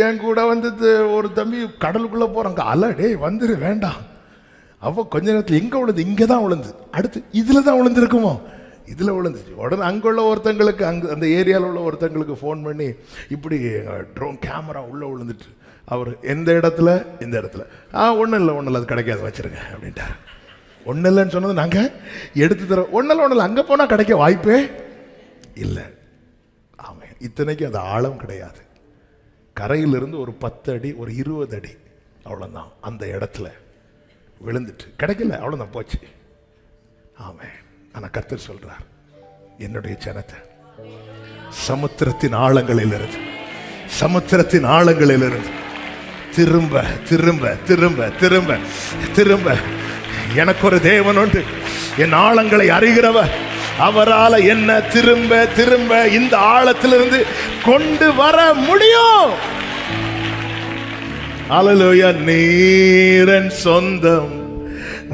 [SPEAKER 1] என் கூட வந்தது ஒரு தம்பி கடலுக்குள்ளே போகிறாங்க. அலடே வந்துரு வேண்டாம். அவ கொஞ்ச நேரத்தில் எங்கே விழுந்து, இங்கே தான் விழுந்து, அடுத்து இதில் தான் விழுந்துருக்குமோ, இதில் விழுந்துச்சு. உடனே அங்குள்ள ஒருத்தங்களுக்கு, அந்த ஏரியாவில் உள்ள ஒருத்தங்களுக்கு ஃபோன் பண்ணி இப்படி ட்ரோன் கேமரா உள்ளே விழுந்துட்டு, அவர் எந்த இடத்துல, இந்த இடத்துல, ஒன்றும் இல்லை அது கிடைக்காது வச்சுருங்க அப்படின்ட்டார். ஒன்றும் இல்லைன்னு சொன்னது நாங்கள் எடுத்து தரோம். ஒன்றும் இல்லை அங்கே போனால் கிடைக்க வாய்ப்பே இல்லை. ஆமாம், இத்தனைக்கு அது ஆழம் கிடையாது. கரையிலிருந்து ஒரு 10 அடி, ஒரு 20 அடி அவ்வளோதான் அந்த இடத்துல விழுந்துட்டு கிடைக்கல, அவ்வளோதான் போச்சு. ஆமாம், ஆனால் கர்த்தர் சொல்றார், என்னுடைய ஜனத்தை சமுத்திரத்தின் ஆழங்களிலிருந்து திரும்ப திரும்ப திரும்ப திரும்ப திரும்ப எனக்கு ஒரு தேவன் உண்டு, என் ஆழங்களை அறிகிறவர், அவரால் என்ன திரும்ப திரும்ப இந்த ஆழத்திலிருந்து கொண்டு வர முடியும். அல்லேலூயா. நீரன் சொந்தம்,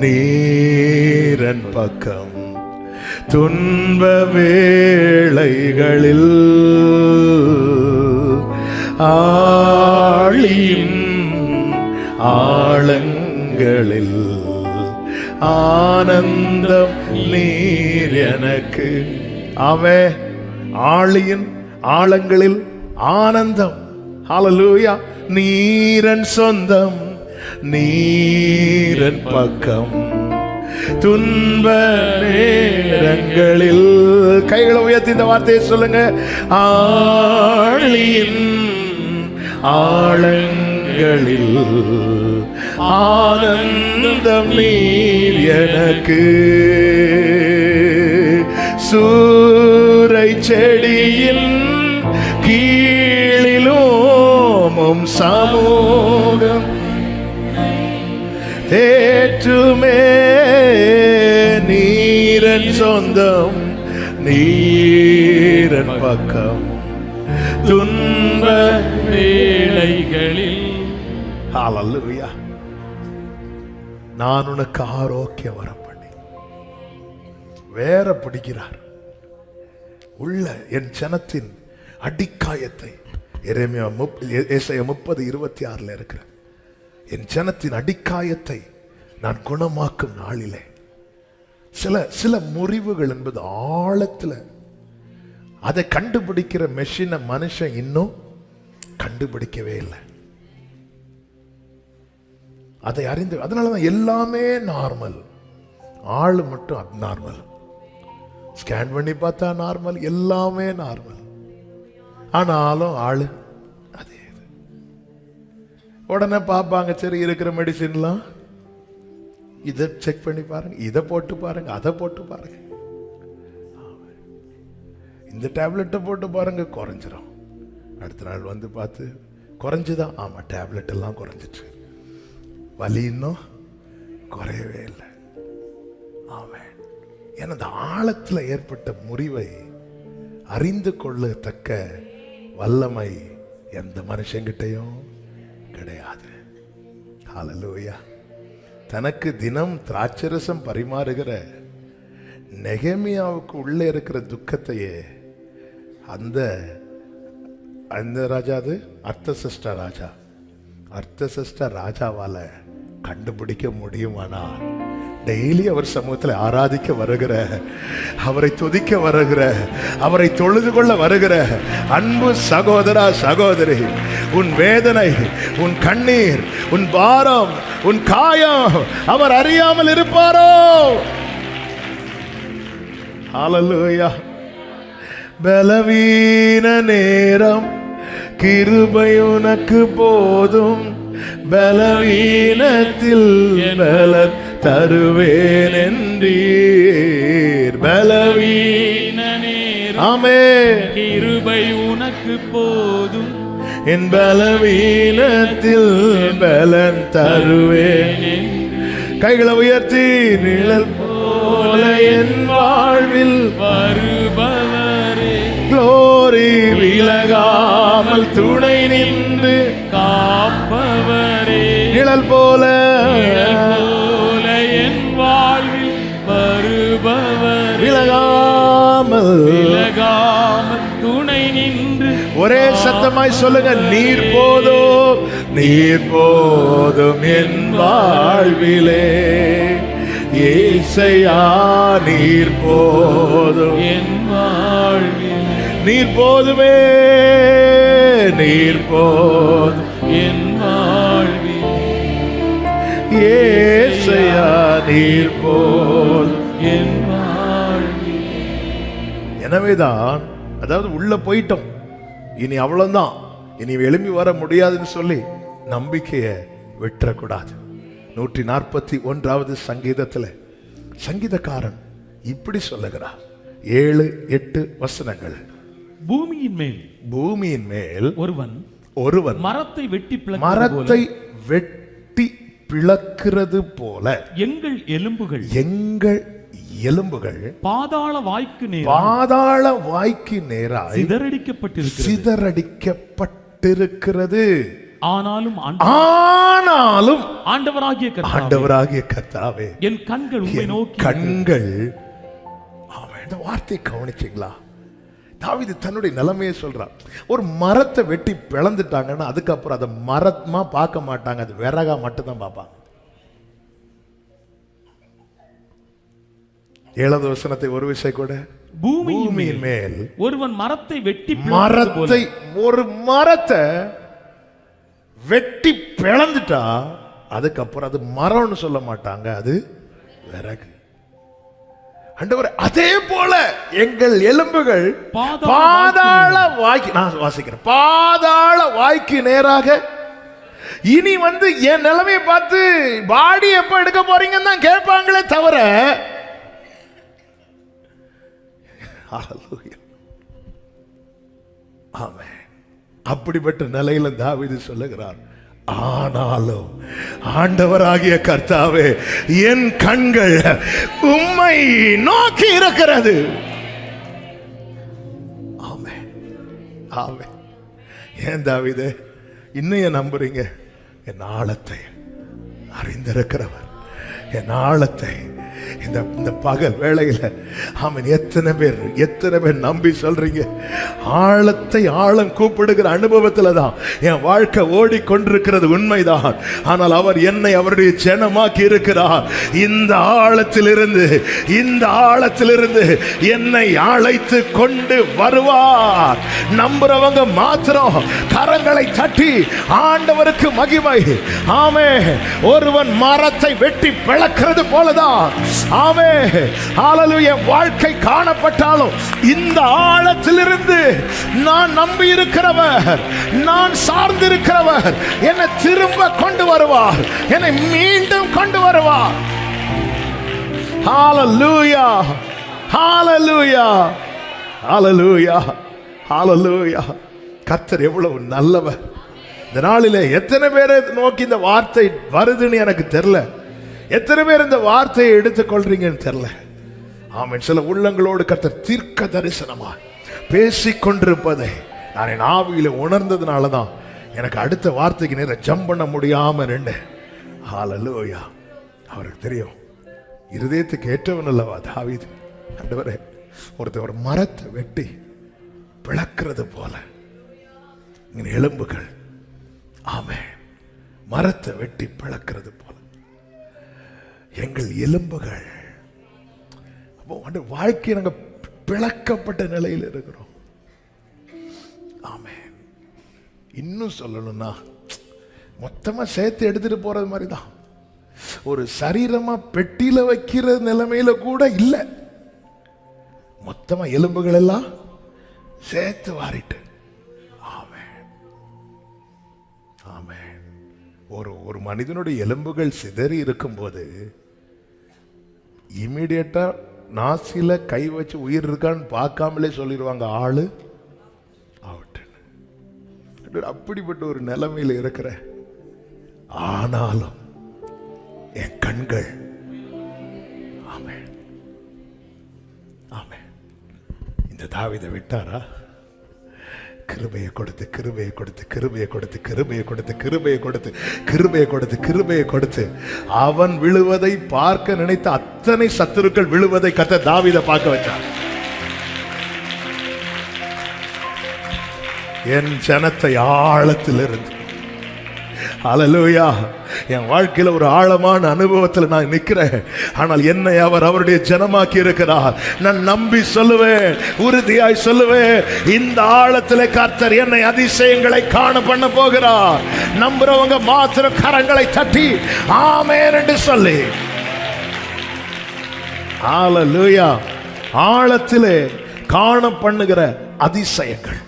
[SPEAKER 1] நீரன் பக்கம், துன்ப வேளைகளில் ஆழியும் ஆழங்களில் ஆனந்தம் நீர் எனக்கு. அவன் ஆழியின் ஆழங்களில் ஆனந்தம். ஹல்லேலூயா. நீரன் சொந்தம், நீரன் பக்கம், துன்ப நேரங்களில். கைகளை உயர்த்தி இந்த வார்த்தையை சொல்லுங்க. ஆழியின் ஆழங்களில் ஆனந்தம் நீர் எனக்கு. சூரை செடியின் கீழிலும் சமூகம் தேற்றுமே. நீரன் சொந்தம், நீரன் பக்கம், துன்ப வேளைகளில். ஹல்லேலூயா. நான் உனக்கு ஆரோக்கியம் வர பண்ணி வேற பிடிக்கிறார் உள்ள என் ஜனத்தின் அடிக்காயத்தை. எரேமியா 30:26 இருக்கிற என் ஜனத்தின் அடிக்காயத்தை நான் குணமாக்கும் நாளிலே. சில முறிவுகள் என்பது ஆழத்தில், அதை கண்டுபிடிக்கிற மெஷினை மனுஷன் இன்னும் கண்டுபிடிக்கவே இல்லை. அதை அறிந்து, அதனாலதான் எல்லாமே நார்மல், ஆளு மட்டும் அப்நார்மல். ஸ்கேன் பண்ணி பார்த்தா நார்மல், எல்லாமே நார்மல், ஆனாலும் ஆளு அதே. உடனே பார்ப்பாங்க, சரி இருக்கிற மெடிசின்லாம் இதை செக் பண்ணி பாருங்க, இதை போட்டு பாருங்க, அதை போட்டு பாருங்க, இந்த டேப்லெட்டை போட்டு பாருங்க, குறைஞ்சிரும். அடுத்த நாள் வந்து பார்த்து குறைஞ்சுதான். ஆமா, டேப்லெட் எல்லாம் குறைஞ்சிட்டு, வலி இன்னும் குறையவே இல்லை. ஆமாம். ஏன்னா அந்த ஆழத்தில் ஏற்பட்ட முறிவை அறிந்து கொள்ளத்தக்க வல்லமை எந்த மனுஷங்கிட்டையும் கிடையாது. ஹல்லேலூயா. தனக்கு தினம் திராட்சரசம் பரிமாறுகிற நெகேமியாவுக்கு உள்ளே இருக்கிற துக்கத்தையே அந்த ராஜா, அது அர்த்தசஷ்ட ராஜா, அர்த்தசஷ்ட ராஜாவால கண்டுபிடிக்க முடியுமானா, டெய்லி அவர் சமூகத்தில் ஆராதிக்க வருகிற, அவரை துதிக்க வருகிற, அவரை தொழுது கொள்ள வருகிற அன்பு சகோதரா சகோதரி, உன் வேதனை, உன் கண்ணீர், உன் பாரம், உன் காயம் அவர் அறியாமல் இருப்பாரோ? ஹல்லேலூயா. பலவீன நேரம் கிருபை உனக்கு போதும், பலவீனத்தில் பலன் தருவேன் என்றீர். பலவீன நேரம், ஆமென், கிருபை உனக்கு போதும், என் பலவீனத்தில் பலன் தருவேன். கைகளை உயர்த்தி, நிழல் போல என் வாழ்வில் வருபவரே, க்ளோரி, விலகாமல் துணை நின்று காப்பவரே, நிழல் போல ஒரே சத்தமாய் சொல்லுங்க, நீர் போதும், நீர் போதும் என் வாழ்விலே. ஏசையா நீர் போதும்
[SPEAKER 2] என் வாழ்வில்
[SPEAKER 1] நீர் போதுமே, நீர் போதும்
[SPEAKER 2] என் வாழ்வில்
[SPEAKER 1] ஏசையா நீர் போதும்
[SPEAKER 2] என் வாழ்வில்.
[SPEAKER 1] எனவேதான், அதாவது உள்ள போயிட்டோம், இனி அவ்வளவுதான், இனி எழும்பி வர முடியாதுன்னு சொல்லி நம்பிக்கையை விட்டுறக்கூடாது. 141வது சங்கீதத்தில் சங்கீதக்காரன் இப்படி சொல்லுகிறார், 7-8 வசனங்கள். பூமியின் மேல் ஒருவன்
[SPEAKER 2] மரத்தை வெட்டி
[SPEAKER 1] பிளக்கிறது போல
[SPEAKER 2] எங்கள்
[SPEAKER 1] எலும்புகள்
[SPEAKER 2] பாதாள வாய்க்கு நேராய்
[SPEAKER 1] சிதறடிக்கப்பட்டிருக்கிறது.
[SPEAKER 2] ஆனாலும்
[SPEAKER 1] ஆண்டவராகிய கர்த்தாவே,
[SPEAKER 2] என் கண்கள் உம்மை நோக்கி.
[SPEAKER 1] கண்கள், இந்த வார்த்தையை கவனிச்சீங்களா? தாவீது தன்னுடைய நிலைமையை சொல்றான். ஒரு மரத்தை வெட்டி பிளந்துட்டாங்கன்னா அதுக்கப்புறம் அதை மரமா பார்க்க மாட்டாங்க, அது விறகா மட்டும்தான் பார்ப்பாங்க. 7வது வசனத்தை ஒரு விஷயம் கூட, பூமியின் மேல்
[SPEAKER 2] ஒருவன் மரத்தை
[SPEAKER 1] வெட்டி பிளந்துட்டா அதுக்கப்புறம் அது மரம்னு சொல்ல மாட்டாங்க, அது விறகு. ஆண்டவரே, அதே போல எங்கள் எலும்புகள் பாதாள வாய்க்கு, நான் வாசிக்கிறேன், பாதாள வாய்க்கு நேராக. இனி என் நிலைமையை பார்த்து பாடி எப்ப எடுக்க போறீங்கன்னு தான் கேட்பாங்களே தவிர, ஆமென், அப்படிப்பட்ட நிலையில தாவீது சொல்லுகிறார், ஆனாலும் ஆண்டவராகிய கர்த்தாவே, என் கண்கள் உம்மை நோக்கி இருக்கிறது. ஆமென், ஆமென். ஏன் தாவீதே இன்னும் நம்புறீங்க? என் ஆழத்தை அறிந்திருக்கிறவர், என் ஆழத்தை இந்த பகல் வேளையில ஆமென், எத்தனை பேர் நம்பி சொல்றீங்க? ஆழத்தை ஆழம் கூப்பிடுகிற அனுபவத்துல தான் என் வாழ்க்கை ஓடிக்கொண்டிருக்கிறது, உண்மைதான். ஆனால் அவர் என்னை அவருடைய ஜனமாக்கி இருக்கிறார். இந்த ஆழத்திலிருந்து என்னை அழைத்து கொண்டு வருவார். நம்புறவங்க மாத்திரம் கரங்களை தட்டி ஆண்டவருக்கு மகிமை. ஆமென். ஒருவன் மரத்தை வெட்டி பிளக்கிறது போலதான், ஆமென், ஹல்லேலூயா, வாழ்க்கை காணப்பட்டாலும் இந்த ஆழத்திலிருந்து நான் நம்பி இருக்கிறவர், நான் சார்ந்திருக்கிறவர் என்னை திரும்ப கொண்டு வருவார், என்னை மீண்டும் கொண்டு வருவார். ஹல்லேலூயா, ஹல்லேலூயா, ஹல்லேலூயா, ஹல்லேலூயா. கர்த்தர் எவ்வளவு நல்லவர். இந்த நாளிலே எத்தனை பேரை நோக்கி இந்த வார்த்தை வருதுன்னு எனக்கு தெரியல. எத்தனை பேர் இந்த வார்த்தையை எடுத்துக்கொள்றீங்கன்னு தெரியல. ஆமென். சில உள்ளங்களோடு கர்த்தர் தீர்க்க தரிசனமா பேசிக்கொண்டிருப்பதை நான் என் ஆவியில உணர்ந்ததுனால தான் எனக்கு அடுத்த வார்த்தைக்கு நேரம் ஜம்ப் பண்ண முடியாம நின்று. ஹல்லேலூயா. அவருக்கு தெரியும், இருதயத்துக்கு ஏற்றவன் அல்லவா தாவீது. ஆண்டவரே, ஒரு மரத்தை வெட்டி பிளக்கிறது போல எலும்புகள், ஆமென், மரத்தை வெட்டி பிளக்கிறது போல எங்கள் எலும்புகள். அப்போ வாழ்க்கை நாங்க பிளக்கப்பட்ட நிலையில் இருக்கிறோம். ஆமென். இன்னும் சொல்லணும்னா மொத்தமா சேர்த்து எடுத்துட்டு போறது மாதிரி தான். ஒரு சரீரமா பெட்டியில வைக்கிற நிலைமையில கூட இல்லை. மொத்தமா எலும்புகள் எல்லாம் சேர்த்து வாரிட்டு. ஆமென், ஆமென். ஒரு மனிதனுடைய எலும்புகள் சிதறி இருக்கும் போது இமீடியட்டா நாசில கை வச்சு உயிர் இருக்கான்னு பார்க்காமலே சொல்லிடுவாங்க, ஆளு அவுட். அப்படிப்பட்ட ஒரு நிலைமையில் இருக்கிற, ஆனாலும் என் கண்கள், ஆமென், ஆமென். இந்த தாவீதை விட்டாரா? கிருபையை கொடுத்து கிருபையை கொடுத்து கிருபையை கொடுத்து கிருபையை கொடுத்து கிருபையை கொடுத்து கிருபையை கொடுத்து கிருபையை கொடுத்து அவன் விழுவதை பார்க்க நினைத்த அத்தனை சத்துருக்கள் விழுவதை கர்த்தர் தாவீதை பார்க்க வச்சார். என் ஜனத்தை ஆழத்திலிருந்து. ஹல்லேலூயா. என் வாழ்க்கையில ஒரு ஆழமான அனுபவத்தில் நான் நிற்கிறேன். ஆனால் என்னை அவர் அவருடைய ஜனமாக்கி இருக்கிறார். நான் நம்பி சொல்லுவேன், உறுதியாய் சொல்லுவேன், இந்த ஆழத்திலே கர்த்தர் என்னை அதிசயங்களை காண பண்ண போகிறார். நம்புறவங்க மாத்திரம் கரங்களை தட்டி ஆமென் என்று சொல்லி. ஹல்லேலூயா. ஆழத்திலே காண பண்ணுகிற அதிசயங்கள்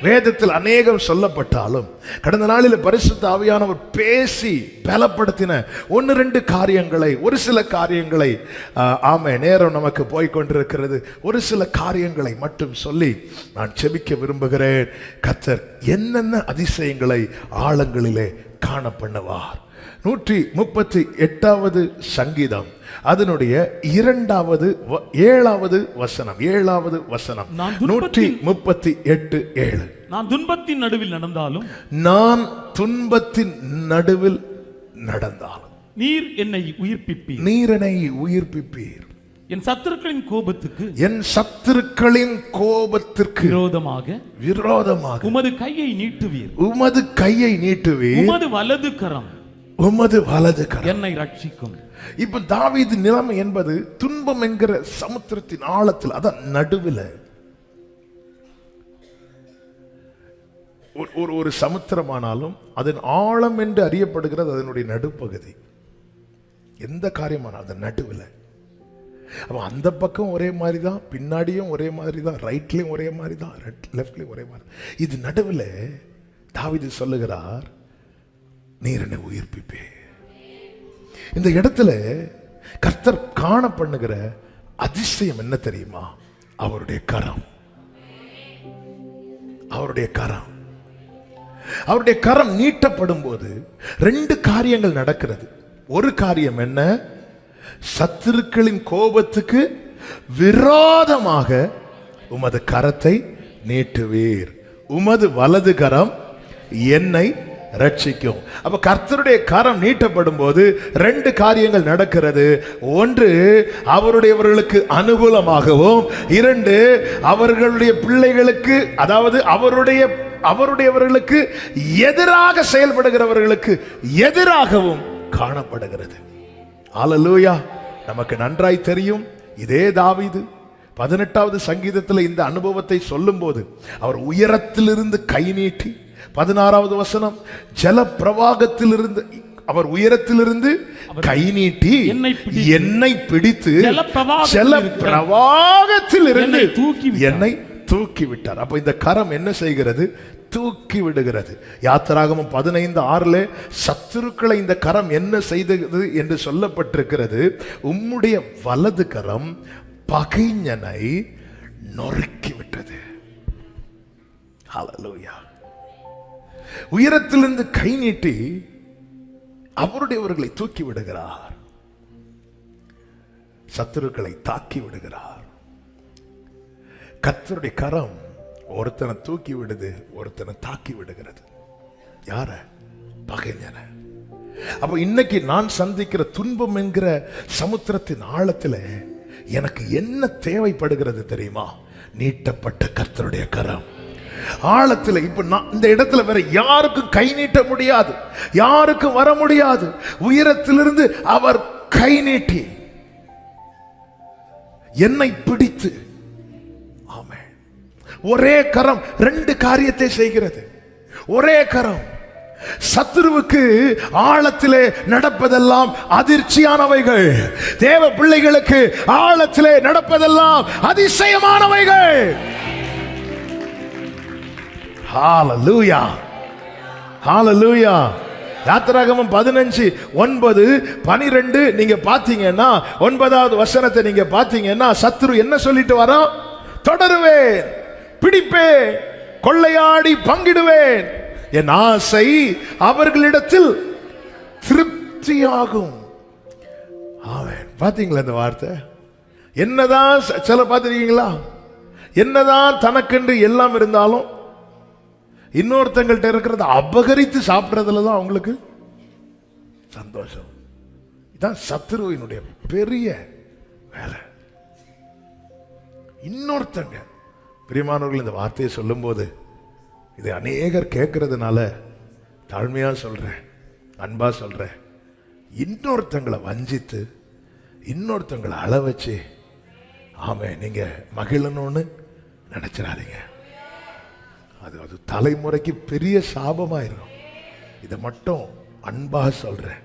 [SPEAKER 1] வேதத்தில் அநேகம் சொல்லப்பட்டாலும் கடந்த நாளில் பரிசுத்த ஆவியானவர் பேசி பலப்படுத்தின ஒன்று ரெண்டு காரியங்களை, ஒரு சில காரியங்களை, ஆமே நேரம் நமக்கு போய்கொண்டிருக்கிறது, ஒரு சில காரியங்களை மட்டும் சொல்லி நான் செபிக்க விரும்புகிறேன். கர்த்தர் என்னென்ன அதிசயங்களை ஆழங்களிலே காண பண்ணுவார். 138வது சங்கீதம் அதனுடைய 7வது வசனம். 138:7.
[SPEAKER 2] நான் துன்பத்தின் நடுவில் நடந்தாலும்,
[SPEAKER 1] நான் துன்பத்தின் நடுவில் நடந்தாலும்
[SPEAKER 2] நீர் என்னை உயிர்ப்பிப்பீர்.
[SPEAKER 1] நீர் என்னை உயிர்ப்பிப்பீர்.
[SPEAKER 2] என் சத்துருக்களின் கோபத்துக்கு,
[SPEAKER 1] என் சத்துருக்களின் கோபத்திற்கு விரோதமாக
[SPEAKER 2] உமது கையை நீட்டுவீர்.
[SPEAKER 1] உமது கையை நீட்டுவீர்.
[SPEAKER 2] உமது வலது கரம்
[SPEAKER 1] என்னை
[SPEAKER 2] ரட்சிக்கும்.
[SPEAKER 1] இப்ப தாவீது நிலைமை என்பது துன்பம் என்கிற சமுத்திரத்தின் ஆழத்தில், அதான் நடுவில். ஒரு சமுத்திரமானாலும் அதன் ஆழம் என்று அறியப்படுகிறது அதனுடைய நடுப்பகுதி. எந்த காரியமானாலும் அதன் நடுவில். அப்ப அந்த பக்கம் ஒரே மாதிரி தான், பின்னாடியும் ஒரே மாதிரி தான், ரைட்லயும் ஒரே மாதிரி தான், லெஃப்ட்லயும் ஒரே மாதிரி. இது நடுவில் தாவீது சொல்லுகிறார், நீர் என்னை உயிர்ப்பிப்பே. இந்த இடத்துல கர்த்தர் காண பண்ணுகிற அதிசயம் என்ன தெரியுமா? அவருடைய கரம். அவருடைய கரம். அவருடைய கரம் நீட்டப்படும் போது ரெண்டு காரியங்கள் நடக்கிறது. ஒரு காரியம் என்ன? சத்துருக்களின் கோபத்துக்கு விரோதமாக உமது கரத்தை நீட்டுவீர். உமது வலது கரம் என்னை ரட்சிக்கும். அப்ப கர்த்தருடைய கரம் நீட்டப்படும் போது ரெண்டு காரியங்கள் நடக்கிறது. ஒன்று, அவருடையவர்களுக்கு அனுகூலமாகவும், இரண்டு, அவர்களுடைய பிள்ளைகளுக்கு, அதாவது அவருடையவர்களுக்கு எதிராக செயல்படுகிறவர்களுக்கு எதிராகவும் காணப்படுகிறது. ஹல்லேலூயா. நமக்கு நன்றாய் தெரியும், இதே தாவீது 18வது சங்கீதத்தில் இந்த அனுபவத்தை சொல்லும் போது அவர் உயரத்திலிருந்து கை நீட்டி, 16வது வசனம், ஜல பிரவாகத்திலிருந்து அவர் உயரத்திலிருந்து கை நீட்டி என்னை பிடித்து ஜல பிரவாகத்திலிருந்து என்னை தூக்கி விட்டார். அப்ப இந்த கரம் என்ன செய்கிறது? தூக்கி விடுகிறது. யாத்திராகமம் 15:6 சத்துருக்களை இந்த கரம் என்ன செய்தது என்று சொல்லப்பட்டிருக்கிறது. உம்முடைய வலது கரம் பகைஞனை நொறுக்கி விட்டது. ஹல்லேலூயா. உயரத்திலிருந்து கை நீட்டி அவருடையவர்களை தூக்கி விடுகிறார். சத்துருக்களை தாக்கி விடுகிறார். கர்த்தருடைய கரம் ஒருத்தனை தூக்கி விடுது, ஒருத்தனை தாக்கி விடுகிறது. யார? பகைஞனை. அப்ப இன்னைக்கு நான் சந்திக்கிற துன்பம் என்கிற சமுத்திரத்தின் ஆழத்தில் எனக்கு என்ன தேவைப்படுகிறது தெரியுமா? நீட்டப்பட்ட கர்த்தருடைய கரம். ஆழத்தில் இப்ப நான் இந்த இடத்துல வேற யாருக்கும் கை நீட்ட முடியாது, யாருக்கும் வர முடியாது. உயரத்திலிருந்து அவர் கை நீட்டி என்னை பிடித்து, ஆமென். ஒரே கரம் ரெண்டு காரியத்தை செய்கிறது. ஒரே கரம். சத்துருவுக்கு ஆழத்திலே நடப்பதெல்லாம் அதிர்ச்சியானவைகள். தேவ பிள்ளைகளுக்கு ஆழத்திலே நடப்பதெல்லாம் அதிசயமானவைகள். ஹல்லேலூயா. ஹல்லேலூயா. யாத்திராகமம் 15:9-12 நீங்க பாத்தீங்கன்னா, 9வது வசனத்தை நீங்க பாத்தீங்கன்னா, சத்துரு என்ன சொல்லிட்டு வரோம்? தொடருவேன், பிடிப்பேன், கொள்ளையாடி பங்கிடுவேன், என் ஆசை அவர்களிடத்தில் திருப்தியாகும். ஆமென். பாத்தீங்களா இந்த வார்த்தை? என்னதான் சில பாத்திருக்கீங்களா? என்னதான் தனக்கென்று எல்லாம் இருந்தாலும் இன்னொருத்தங்கள்ட்ட இருக்கிறத அபகரித்து சாப்பிட்றதுல தான் அவங்களுக்கு சந்தோஷம். இதான் சத்துருவினுடைய பெரிய வேலை. இன்னொருத்தங்க, பிரியமானவர்கள், இந்த வார்த்தையை சொல்லும் போது இது அநேகர் கேட்கறதுனால தாழ்மையா சொல்றேன், அன்பா சொல்றேன், இன்னொருத்தங்களை வஞ்சித்து இன்னொருத்தங்களை அள வச்சு நீங்க மகிழணும்னு நினைச்சிடாதீங்க. அது தலைமுறைக்கு பெரிய சாபமாயிரும். இதை மட்டும் அன்பா சொல்றேன்.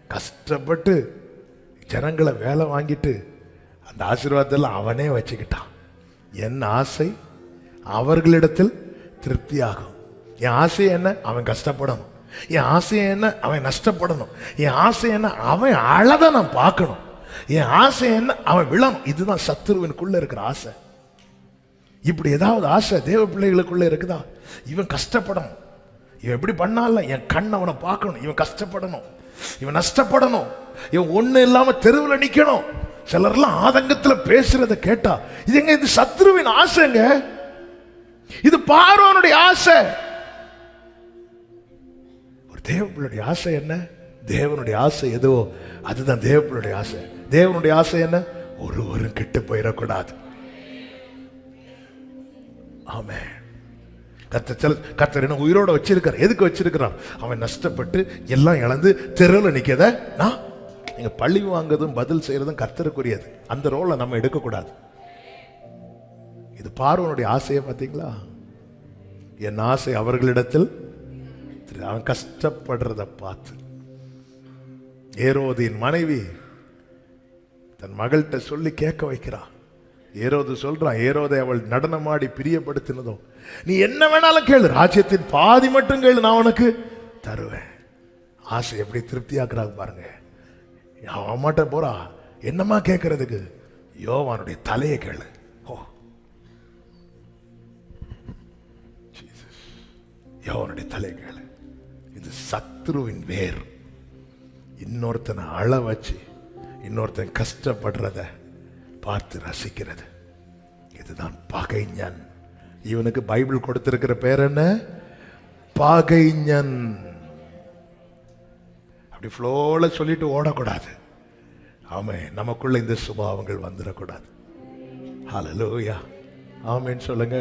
[SPEAKER 1] கஷ்டப்பட்டு ஜனங்களை வேலை வாங்கிட்டு அந்த ஆசீர்வாதத்தெல்லாம் அவனே வச்சுக்கிட்டான். என் ஆசை அவர்களிடத்தில் திருப்தியாகும். என் ஆசை என்ன? அவன் கஷ்டப்படணும். என் ஆசை என்ன? அவன் நஷ்டப்படணும். என் ஆசை என்ன? அவன் அழத நான் பார்க்கணும். என் ஆசை என்ன? அவன் விழணும். இதுதான் சத்துருவனுக்குள்ள இருக்கிற ஆசை. இப்படி ஏதாவது ஆசை தேவ பிள்ளைகளுக்குள்ள இருக்குதா? இவன் கஷ்டப்படணும், இவன் எப்படி பண்ணால என் கண் அவனை பார்க்கணும், இவன் கஷ்டப்படணும், இவன் நஷ்டப்படணும், இவன் ஒண்ணு இல்லாம தெருவில் நிக்கணும். சிலர்லாம் ஆதங்கத்துல பேசுறத கேட்டா இது சத்துருவின் ஆசைங்க. இது பார்வோனுடைய ஆசை. ஒரு தேவனுடைய ஆசை என்ன? தேவனுடைய ஆசை எதுவோ அதுதான் தேவனுடைய ஆசை. தேவனுடைய ஆசை என்ன? ஒருவரும் கெட்டு போயிடக்கூடாது. ஆமென். கர்த்தர் என்ன உயிரோட வச்சிருக்கார். எதுக்கு வச்சிருக்கிறான்? அவன் நஷ்டப்பட்டு எல்லாம் இழந்து தெருவில் நிக்கத நீங்க பழி வாங்குறதும் பதில் செய்யறதும் கர்த்தருக்குரியது. அந்த ரோலை நம்ம எடுக்கக்கூடாது. இது பார்வனுடைய ஆசையை பார்த்தீங்களா? என் ஆசை அவர்களிடத்தில். அவன் கஷ்டப்படுறத பார்த்து ஏரோதின் மனைவி தன் மகள்கிட்ட சொல்லி கேட்க வைக்கிறான். ஏரோது சொல்றான், ஏரோதை அவள் நடனமாடி பிரியப்படுத்தினதும் நீ என்ன வேணாலும் கேளு, ராஜ்யத்தின் பாதி மட்டும் கேளு, நான் உனக்கு தருவேன். ஆசை எப்படி திருப்தியாக்குறாங்க பாருங்க. அவன்மாட்ட போறா, என்னமா கேட்கறதுக்கு? யோவானுடைய தலையை கேளு. யோவானுடைய தலையை கேளு. இது சத்ருவின் வேர். இன்னொருத்தனை அழ வச்சு இன்னொருத்தன் கஷ்டப்படுறத பார்த்து ரசிக்கிறது. இதுதான் பகைஞன். இவனுக்கு பைபிள் கொடுத்திருக்கிற பேர் என்ன? பகைஞன். அப்படி ஃப்ளோல சொல்லிட்டு ஓடக்கூடாது. நமக்குள்ள இந்த சுபாவங்கள் வந்துடக்கூடாது. ஹல்லேலூயா. ஆமென் சொல்லுங்க.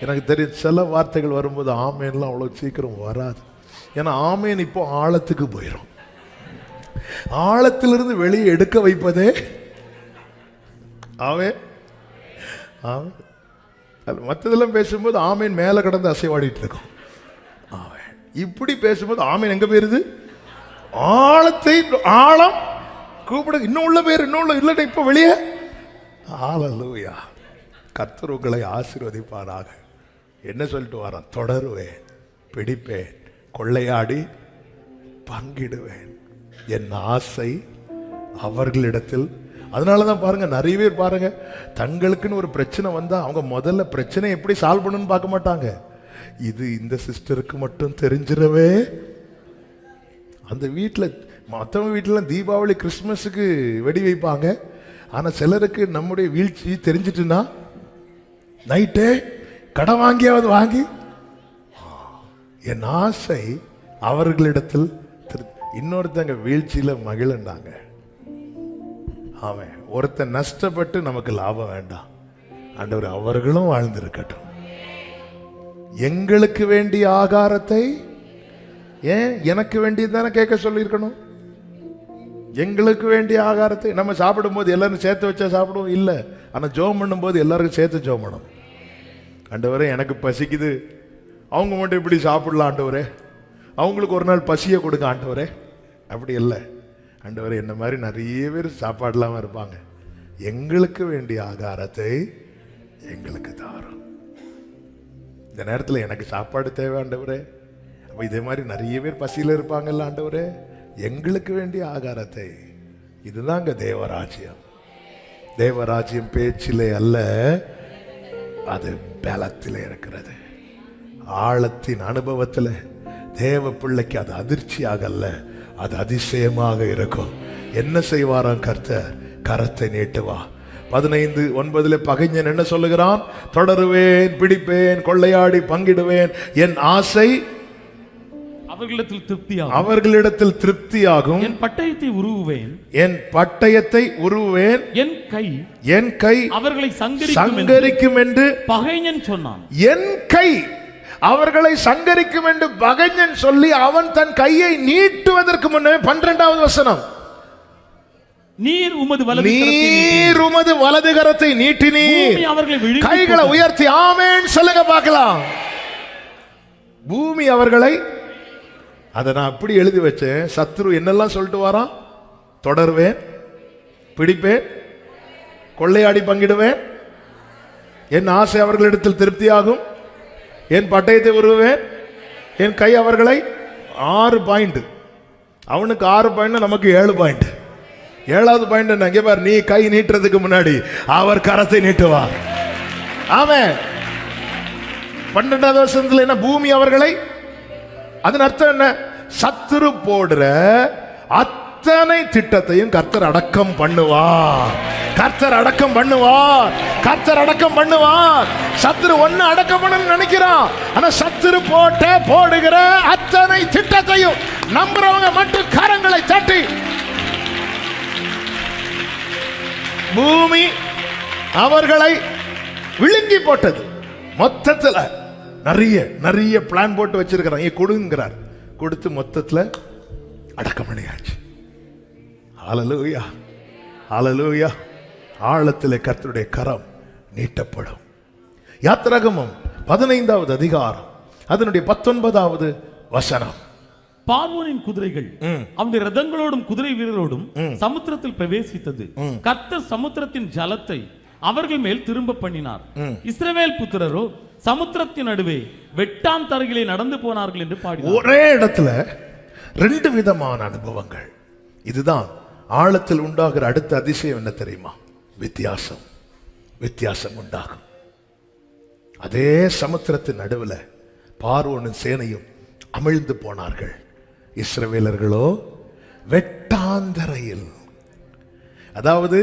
[SPEAKER 1] எனக்கு தெரியும் சில வார்த்தைகள் வரும்போது ஆமேன்லாம் அவ்வளவு சீக்கிரம் வராது. ஏன்னா ஆமேன் இப்போ ஆழத்துக்கு போயிடும். ஆழத்திலிருந்து வெளியே எடுக்க வைப்பதே மற்றதெல்லாம் பேசும்போது ஆமேன் மேல கடந்து அசைவாடிட்டு இருக்கும். இப்படி பேசும்போது ஆமேன் எங்க போயிருது? ஆழத்தை ஆழம் கூப்பிடு. இன்னும் உள்ள பேர் இன்னும் உள்ள இல்ல இப்ப வெளியே. ஹல்லேலூயா. கர்த்தர் உங்களை ஆசீர்வதிப்பாராக. என்ன சொல்லிட்டு வரான்? தொடருவேன், பிடிப்பேன், கொள்ளையாடி பங்கிடுவேன். என் ஆசை அவர்களிடத்தில். அதனாலதான் பாருங்க, நிறைய பேர் பாருங்க, தங்களுக்குன்னு ஒரு பிரச்சனை வந்தா அவங்க முதல்ல பிரச்சனை எப்படி சால்வ் பண்ணணும்னு பார்க்க மாட்டாங்க. இது இந்த சிஸ்டருக்கு மட்டும் தெரிஞ்சிடவே. அந்த வீட்டில் மற்றவங்க வீட்டிலாம் தீபாவளி கிறிஸ்துமஸுக்கு வெடி வைப்பாங்க. ஆனா சிலருக்கு நம்முடைய வீழ்ச்சி தெரிஞ்சிட்டுன்னா நைட்டே கடன் வாங்கியாவது வாங்கி. என் ஆசை அவர்களிடத்தில். இன்னொருத்தங்க வீழ்ச்சியில மகிழ்ந்தாங்க. ஒருத்தன் நஷ்டப்பட்டு நமக்கு லாபம் வேண்டாம். ஆண்டவர் அவர்களும் வாழ்ந்திருக்கட்டும். எங்களுக்கு வேண்டிய ஆகாரத்தை ஏன் எனக்கு வேண்டியதானே கேட்க சொல்லியிருக்கணும்? எங்களுக்கு வேண்டிய ஆகாரத்தை நம்ம சாப்பிடும் போது எல்லாரும் சேர்த்து வச்சா சாப்பிடுவோம் இல்ல. ஆனா ஜெபம் பண்ணும் போது எல்லாருக்கும் சேர்த்து ஜெபம் பண்ணணும். ஆண்டவரே எனக்கு பசிக்குது, அவங்க மட்டும் இப்படி சாப்பிடலாம் ஆண்டவரே, அவங்களுக்கு ஒரு நாள் பசியை கொடுங்க ஆண்டவரே. அப்படி இல்லை. ஆண்டவரே என்ன மாதிரி நிறைய பேர் சாப்பாடு இல்லாம இருப்பாங்க. எங்களுக்கு வேண்டிய ஆகாரத்தை எங்களுக்கு தாரும். இந்த நேரத்தில் எனக்கு சாப்பாடு தேவை ஆண்டவரே. அப்ப இதே மாதிரி நிறைய பேர் பசியில இருப்பாங்கல்ல ஆண்டவரே, எங்களுக்கு வேண்டிய ஆகாரத்தை. இதுதாங்க தேவராஜ்யம். தேவராஜ்யம் பேச்சிலே அல்ல, அது பலத்திலே இருக்கிறது. ஆழத்தின் அனுபவத்தில் தேவ பிள்ளைக்கு அது அதிர்ச்சியாக அல்ல, அது அதிசயமாக இருக்கும். என்ன செய்வாராம் கர்த்தர்? கரத்தை நீட்டுவா. 15:9 பகைஞன் என்ன சொல்லுகிறான்? தொடருவேன், பிடிப்பேன், கொள்ளையாடி பங்கிடுவேன். என் ஆசை
[SPEAKER 2] அவர்களிடத்தில் திருப்தியாகும்.
[SPEAKER 1] அவர்களிடத்தில் திருப்தியாகும்.
[SPEAKER 2] என் பட்டயத்தை உருவுவேன்.
[SPEAKER 1] என் பட்டயத்தை உருவேன்.
[SPEAKER 2] என் கை அவர்களை
[SPEAKER 1] சங்கரிக்கும் என்று
[SPEAKER 2] பகைஞன் சொன்னான்.
[SPEAKER 1] என் கை அவர்களை சங்கரிக்கும் என்று பகைஞன் சொல்லி அவன் தன் கையை நீட்டுவதற்கு முன்னே 12வது வசனம்,
[SPEAKER 2] நீர் உமது
[SPEAKER 1] வலது கரத்தை நீட்டினீர், கைகளை உயர்த்தி ஆமென் சொல்லுங்க பார்க்கலாம். பூமி அவர்களை, அதை நான் அப்படி எழுதி வச்சேன். சத்ரு என்னெல்லாம் சொல்லிட்டு வாரான்? தொடர்வேன், பிடிப்பேன், கொள்ளையாடி பங்கிடுவேன், என் ஆசை அவர்களிடத்தில் திருப்தியாகும், என் பட்டயத்தை உருவேன், என் கை அவர்களை 6 பாயிண்ட். அவனுக்கு 6 பாயிண்ட், நமக்கு 7 பாயிண்ட். 7வது பாயிண்ட் என்ன? இங்கே பாரு, நீ கை நீட்டுறதுக்கு முன்னாடி அவர் கரத்தை நீட்டுவார். ஆமென். 12வது வசனத்தில் என்ன? பூமி அவர்களை, அதன் அர்த்தம் என்ன? சத்துரு போடுற அத்தனை திட்டத்தையும் கர்த்தர் அடக்கம் பண்ணுவார். கர்த்தர் அடக்கம் பண்ணுவார். கர்த்தர் அடக்கம் பண்ணுவார். சத்துரு ஒன்னு அடக்கம் பண்ணணும்னு நினைக்கிறான். ஆனா சத்துரு போடுகிற அத்தனை திட்டத்தையும் நம்புறவங்க மட்டும் கரங்களை தட்டி, பூமி அவர்களை விழுங்கி போட்டது. மொத்தத்தில் நிறைய பிளான் போட்டு வச்சிருக்கிறாங்க. கொடுங்கிறார், கொடுத்து மொத்தத்தில் அடக்கம் பண்ணியாச்சு. ஹல்லேலூயா, ஹல்லேலூயா. ஆழத்தில் கர்த்தருடைய கரம் நீட்டப்படும். யாத்திராகமம் 15வது அதிகாரம் அதனுடைய 19வது வசனம்.
[SPEAKER 2] பார்வோனின் குதிரைகள் அவனுடைய ரதங்களோடும் குதிரை வீரரோடும் சமுத்திரத்தில் பிரவேசித்தது. கர்த்தர் சமுத்திரத்தின் ஜலத்தை அவர்கள் மேல் திரும்ப பண்ணினார். இஸ்ரவேல் புத்திரரோ சமுத்திரத்தின் நடுவே வெட்டாம் தரையிலே நடந்து போனார்கள் என்று பாடினார்.
[SPEAKER 1] ஒரே இடத்துல 2 விதமான அனுபவங்கள். இதுதான் ஆழத்தில் உண்டாகிற அடுத்த அதிசயம். என்ன தெரியுமா? வித்தியாசம் உண்டாகும். அதே சமுத்திரத்தின் நடுவில் பார்வோனின் சேனையும் அமிழ்ந்து போனார்கள். இஸ்ரவேலர்களோ வெட்டாந்தரையில். அதாவது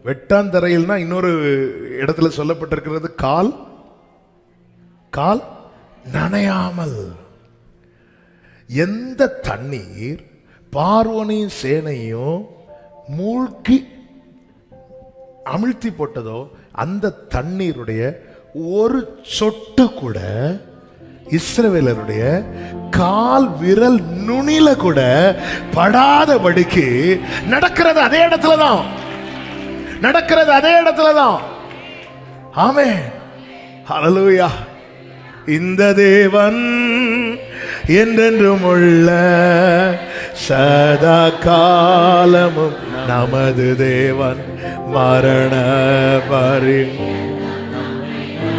[SPEAKER 1] வெட்டாந்தரையில்னா இன்னொரு இடத்துல சொல்லப்பட்டிருக்கிறது கால் நனையாமல். எந்த தண்ணீர் பார்வோனின் சேனையும் மூழ்கி அமிழ்த்தி போட்டதோ அந்த தண்ணீருடைய ஒரு சொட்டு கூட இஸ்ரவேலருடைய கால் விரல் நுனில கூட படாதபடிக்கு நடக்கிறது அதே இடத்துல தான். ஆமென், ஹல்லேலூயா. இந்த தேவன் என்றென்றும் உள்ள சதா காலமும் நமது தேவன் மரண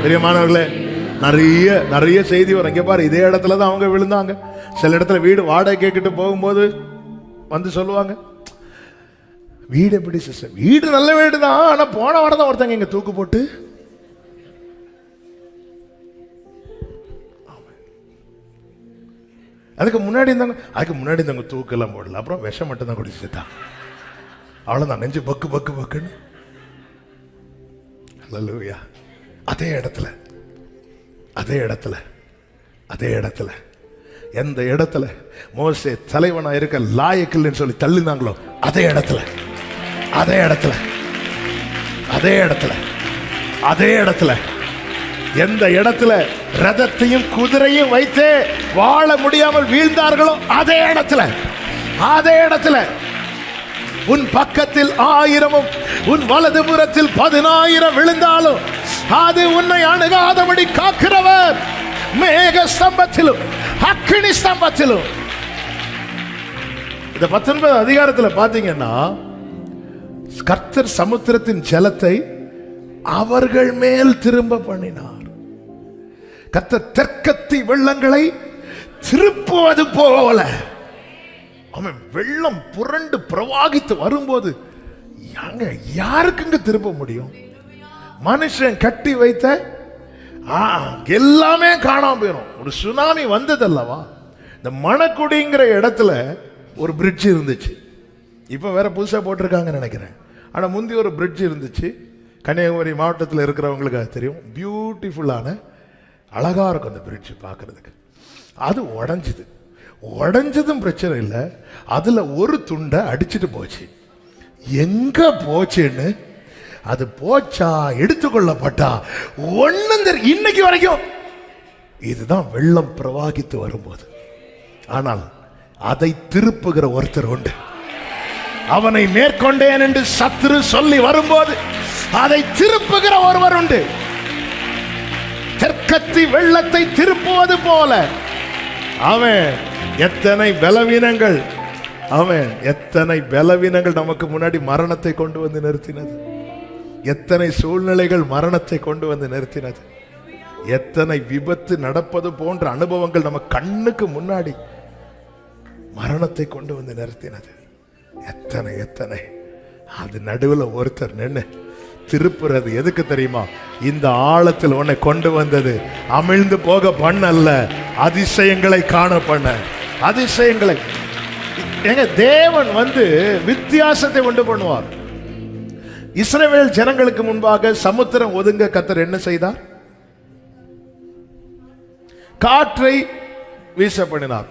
[SPEAKER 1] பிரியமானவர்களே, நிறைய செய்தி வரும். இங்க பாரு, இதே இடத்துல தான் அவங்க விழுந்தாங்க. சில இடத்துல வீடு வாடகை கேட்டுட்டு போகும்போது வந்து சொல்லுவாங்க, வீடு எப்படி சிஸ்டர்? வீடு நல்ல வீடு தான், ஆனா போன வாரம் தான் ஒருத்தங்க இங்க தூக்கு போட்டு. அதுக்கு முன்னாடி இருந்தாங்க தூக்கெல்லாம் போடல, அப்புறம் விஷம் மட்டும் தான் குடிச்சு செத்தான். அவ்வளவுதான், நெஞ்சு பக்கு பக்கு பக்குன்னு. ஹல்லேலூயா. அதே இடத்துல எந்த இடத்துல மோசே தலைவனா இருக்க லாயக்கில்லைன்னு சொல்லி தள்ளினாங்களோ அதே இடத்துல எந்த இடத்துல ரதத்தையும் குதிரையும் வைத்து வாழ முடியாமல் வீழ்ந்தார்களோ அதே இடத்துல உன் பக்கத்தில் 1000 உன் வலது புறத்தில் 10000 விழுந்தாலும் அது உன்னை அணுகாதபடி காக்கிறவர். மேக ஸ்தம்பத்திலும் அக்கினி ஸ்தம்பத்திலும். இந்த 19 அதிகாரத்தில் பாத்தீங்கன்னா கர்த்தர் சமுத்திரத்தின் ஜலத்தை அவர்கள் மேல் திரும்ப பண்ணினார். கர்த்தர் தெற்கத்தி வெள்ளங்களை திருப்புவது போல. அவன் வெள்ளம் புரண்டு பிரவாகித்து வரும்போது யாருக்குங்க திருப்ப முடியும்? மனுஷன் கட்டி வைத்த எல்லாமே காணாம போயிடும். ஒரு சுனாமி வந்தது அல்லவா? இந்த மணக்குடிங்கிற இடத்துல ஒரு பிரிட்ஜ் இருந்துச்சு. இப்ப வேற புதுசா போட்டிருக்காங்கன்னு நினைக்கிறேன். ஆனா முந்தி ஒரு பிரிட்ஜ் இருந்துச்சு. கன்னியாகுமரி மாவட்டத்தில் இருக்கிறவங்களுக்கு அது தெரியும். பியூட்டிஃபுல்லான அழகா இருக்கும் அந்த பிரிட்ஜ் பார்க்கறதுக்கு. அது உடைஞ்சதும் பிரச்சனை இல்லை, அதுல ஒரு துண்டை அடிச்சுட்டு போச்சு. எங்க போச்சுன்னு, அது போச்சா எடுத்துக்கொள்ளப்பட்டா ஒண்ணும் தெரியும் இன்னைக்கு வரைக்கும். இதுதான் வெள்ளம் பிரவாகித்து வரும்போது. ஆனால் அதை திருப்புகிற ஒருத்தர் உண்டு. அவனை மேற்கொண்டேன் என்று சத்துரு சொல்லி வரும்போது அதை திருப்புகிற ஒருவர் உண்டு. தெற்கத்தி வெள்ளத்தை திருப்புவது போல அவன் எத்தனை பலவீனங்கள், அவன் எத்தனை பலவீனங்கள் நமக்கு முன்னாடி மரணத்தை கொண்டு வந்து நிறுத்தினது, எத்தனை சூழ்நிலைகள் மரணத்தை கொண்டு வந்து நிறுத்தினது, எத்தனை விபத்து நடப்பது போன்ற அனுபவங்கள் நம்ம கண்ணுக்கு முன்னாடி மரணத்தை கொண்டு வந்து நிறுத்தினது. எத்தனை எத்தனை. அது நடுவில் ஒருத்தர் நின்று திருப்புறது எதுக்கு தெரியுமா? இந்த ஆழத்தில் உன்னை கொண்டு வந்தது அமிழ்ந்து போக பண்ணல்ல, அதிசயங்களை காண பண்ண. அதிசயங்களை எங்க தேவன் வந்து வித்தியாசத்தை உண்டு பண்ணுவார். இஸ்ரவேல் ஜனங்களுக்கு முன்பாக சமுத்திரம் ஒதுங்க கர்த்தர் என்ன செய்தார்? காற்றை வீச பண்ணினார்.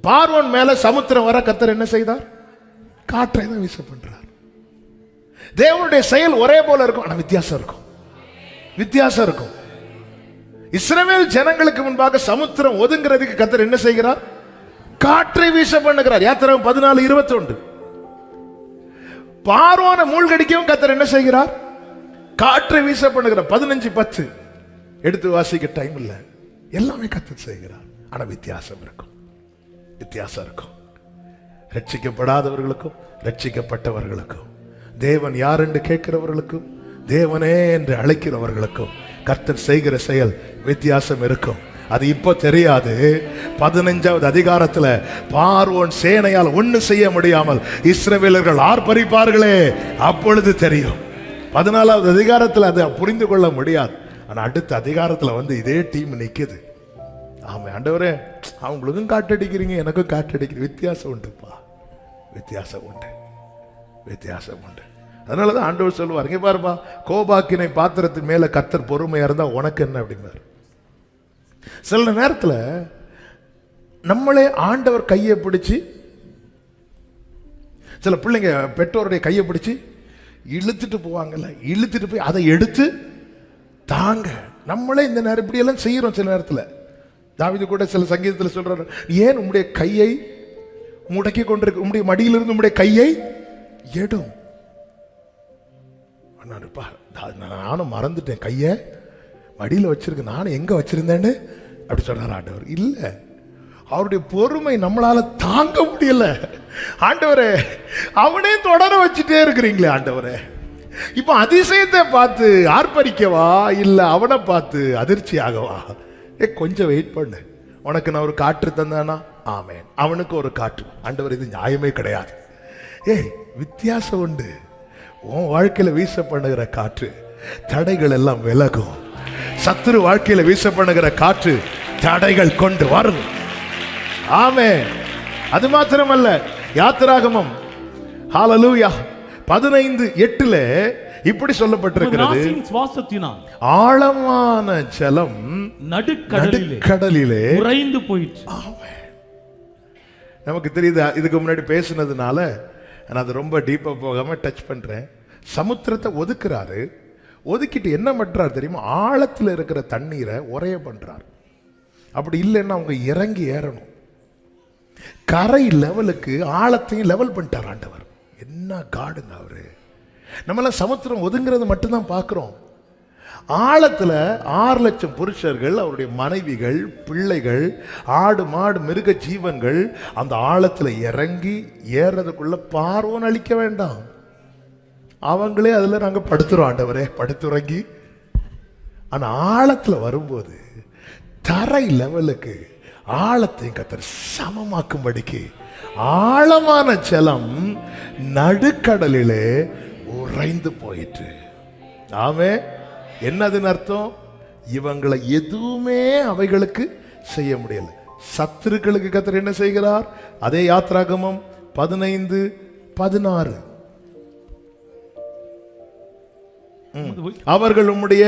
[SPEAKER 1] பார்வோன் மேல சமுத்திரம் வர கர்த்தர் என்ன செய்தார்? காற்றை தான் வீச பண்றார். தேவனுடைய செயல் ஒரே போல இருக்கும், ஆனா வித்தியாசம் இருக்கும். வித்தியாசம் இருக்கும். இஸ்ரவேல் ஜனங்களுக்கு முன்பாக சமுத்திரம் ஒதுங்கிறதுக்கு கர்த்தர் என்ன செய்கிறார்? காற்றை வீச பண்ணுகிறார். யாத்திராகமம் 14:21. பார்வோனை மூழ்கடிக்கவும் கர்த்தர் என்ன செய்கிறார்? காற்றை வீச பண்ணுகிறார். 15:10 எடுத்து வாசிக்க டைம் இல்லை. எல்லாமே கர்த்தர் செய்கிறார். ஆனா வித்தியாசம் இருக்கும். வித்தியாசம் இருக்கும். ரட்சிக்கப்படாதவர்களுக்கும் ரட்சிக்கப்பட்டவர்களுக்கும், தேவன் யார் என்று கேட்கிறவர்களுக்கும் தேவனே என்று அழைக்கிறவர்களுக்கும் கர்த்தர் செய்கிற செயல் வித்தியாசம் இருக்கும். அது இப்போ தெரியாது. 15வது அதிகாரத்துல பார்வோன் சேனையால் ஒண்ணு செய்ய முடியாமல் இஸ்ரவேலர்கள் ஆர்ப்பரிப்பார்களே, அப்பொழுது தெரியும். 14வது அதிகாரத்துல அதை புரிந்து கொள்ள முடியாது. ஆனா அடுத்த அதிகாரத்துல வந்து இதே டீம் நிக்குது. ஆமா ஆண்டவரே, அவங்களுக்கும் காட்டடிக்கிறீங்க, எனக்கும் காட்டடிக்கிறீங்க. வித்தியாசம் உண்டுப்பா, வித்தியாசம் உண்டு, வித்தியாசம் உண்டு. அதனாலதான் ஆண்டவர் சொல்லுவார், இங்க பாருப்பா, கோபாக்கினை பாத்திரத்தின் மேல கர்த்தர் பொறுமையா இருந்தா உனக்கு என்ன அப்படின்னாரு. சில நேரத்தில் நம்மளே ஆண்டவர் கையை பிடிச்சி, சில பிள்ளைங்க பெற்றோருடைய கையை பிடிச்சி இழுத்துட்டு போவாங்கல்ல, இழுத்துட்டு போய் அதை எடுத்து தாங்க. நம்மளே இந்த நேரம் இப்படி எல்லாம் செய்யறோம். சில நேரத்தில் தாவீது கூட சில சங்கீதத்தில் சொல்றாரு, ஏன் உம்முடைய கையை முடக்கி கொண்டிருக்க, உம்முடைய மடியிலிருந்து உம்முடைய கையை எடும். நானும் மறந்துட்டேன், கையை மடியில் வச்சிருக்கேன், நானும் எங்க வச்சிருந்தேன்னு அப்படி சொல்றாரு ஆண்டவர். இல்ல, அவருடைய பொறுமை நம்மளால தாங்க முடியல. ஆண்டவரே, அவனே தொடர வச்சுட்டே இருக்கிறீங்களே ஆண்டவரே, இப்ப அதிசயத்தை பார்த்து ஆர்ப்பரிக்கவா இல்ல அவனை பார்த்து அதிர்ச்சி ஆகவா? கொஞ்சம் வெயிட் பண்ணு, உனக்கு நான் ஒரு காற்று தந்தானா, ஆமென், அவனுக்கு ஒரு காற்று. ஆண்டவர், இது நியாயமே கிடையாது. வித்தியாசம் உண்டு. உன் வாழ்க்கையில வீச பண்ணுகிற காற்று தடைகள் எல்லாம் விலகும். சத்துரு வாழ்க்கையில வீச பண்ணுகிற காற்று தடைகள் கொண்டு வரும். ஆமென். அது மாத்திரமல்ல, யாத்திராகமம் ஹalleluya 15:8 இப்படி சொல்லப்பட்டிருக்கிறது, ஆழமான ஜலம் நடுக்கடலிலே உறைந்து போயிற்று. நமக்கு தெரியுது, இதுக்கு முன்னாடி பேசினதுனால நான் அது ரொம்ப டீப்பா போகாம டச் பண்றேன். சமுத்திரத்தை ஒதுக்குறாரு. ஒதுக்கிட்டு என்ன பண்றாரு தெரியுமா? ஆழத்தில் இருக்கிற தண்ணீரை உரைய பண்றாரு. அப்படி இல்லைன்னா அவங்க இறங்கி ஏறணும். கரை லெவலுக்கு ஆழத்தையும் லெவல் பண்ணிட்டார் ஆண்டவர். என்ன காடுங்க அவரு! நம்மளாம் சமுத்திரம் ஒதுங்கிறது மட்டும்தான் பார்க்கிறோம். ஆழத்துல 6 லட்சம் புருஷர்கள், அவருடைய மனைவிகள், பிள்ளைகள், ஆடு மாடு மிருக ஜீவன்கள் அந்த ஆழத்துல இறங்கி ஏறதுக்குள்ள பார்வோன் அழிக்க வேண்டாம், அவங்களே அதுல நாங்க படுத்துறோம் ஆண்டவரே, படுத்துறங்கி. ஆனா ஆழத்துல வரும்போது தரை லெவலுக்கு ஆழத்தையும் கர்த்தர் சமமாக்கும்படிக்கு ஆழமான ஜலம் நடுக்கடலிலே உறைந்து போயிற்று. ஆமே, என்னதுன்னு அர்த்தம்? இவங்களை எதுவுமே அவைகளுக்கு செய்ய முடியல. சத்துருக்களுக்கு கர்த்தர் என்ன செய்கிறார்? அதே யாத்திராகமம் 15:16 அவர்கள் உம்முடைய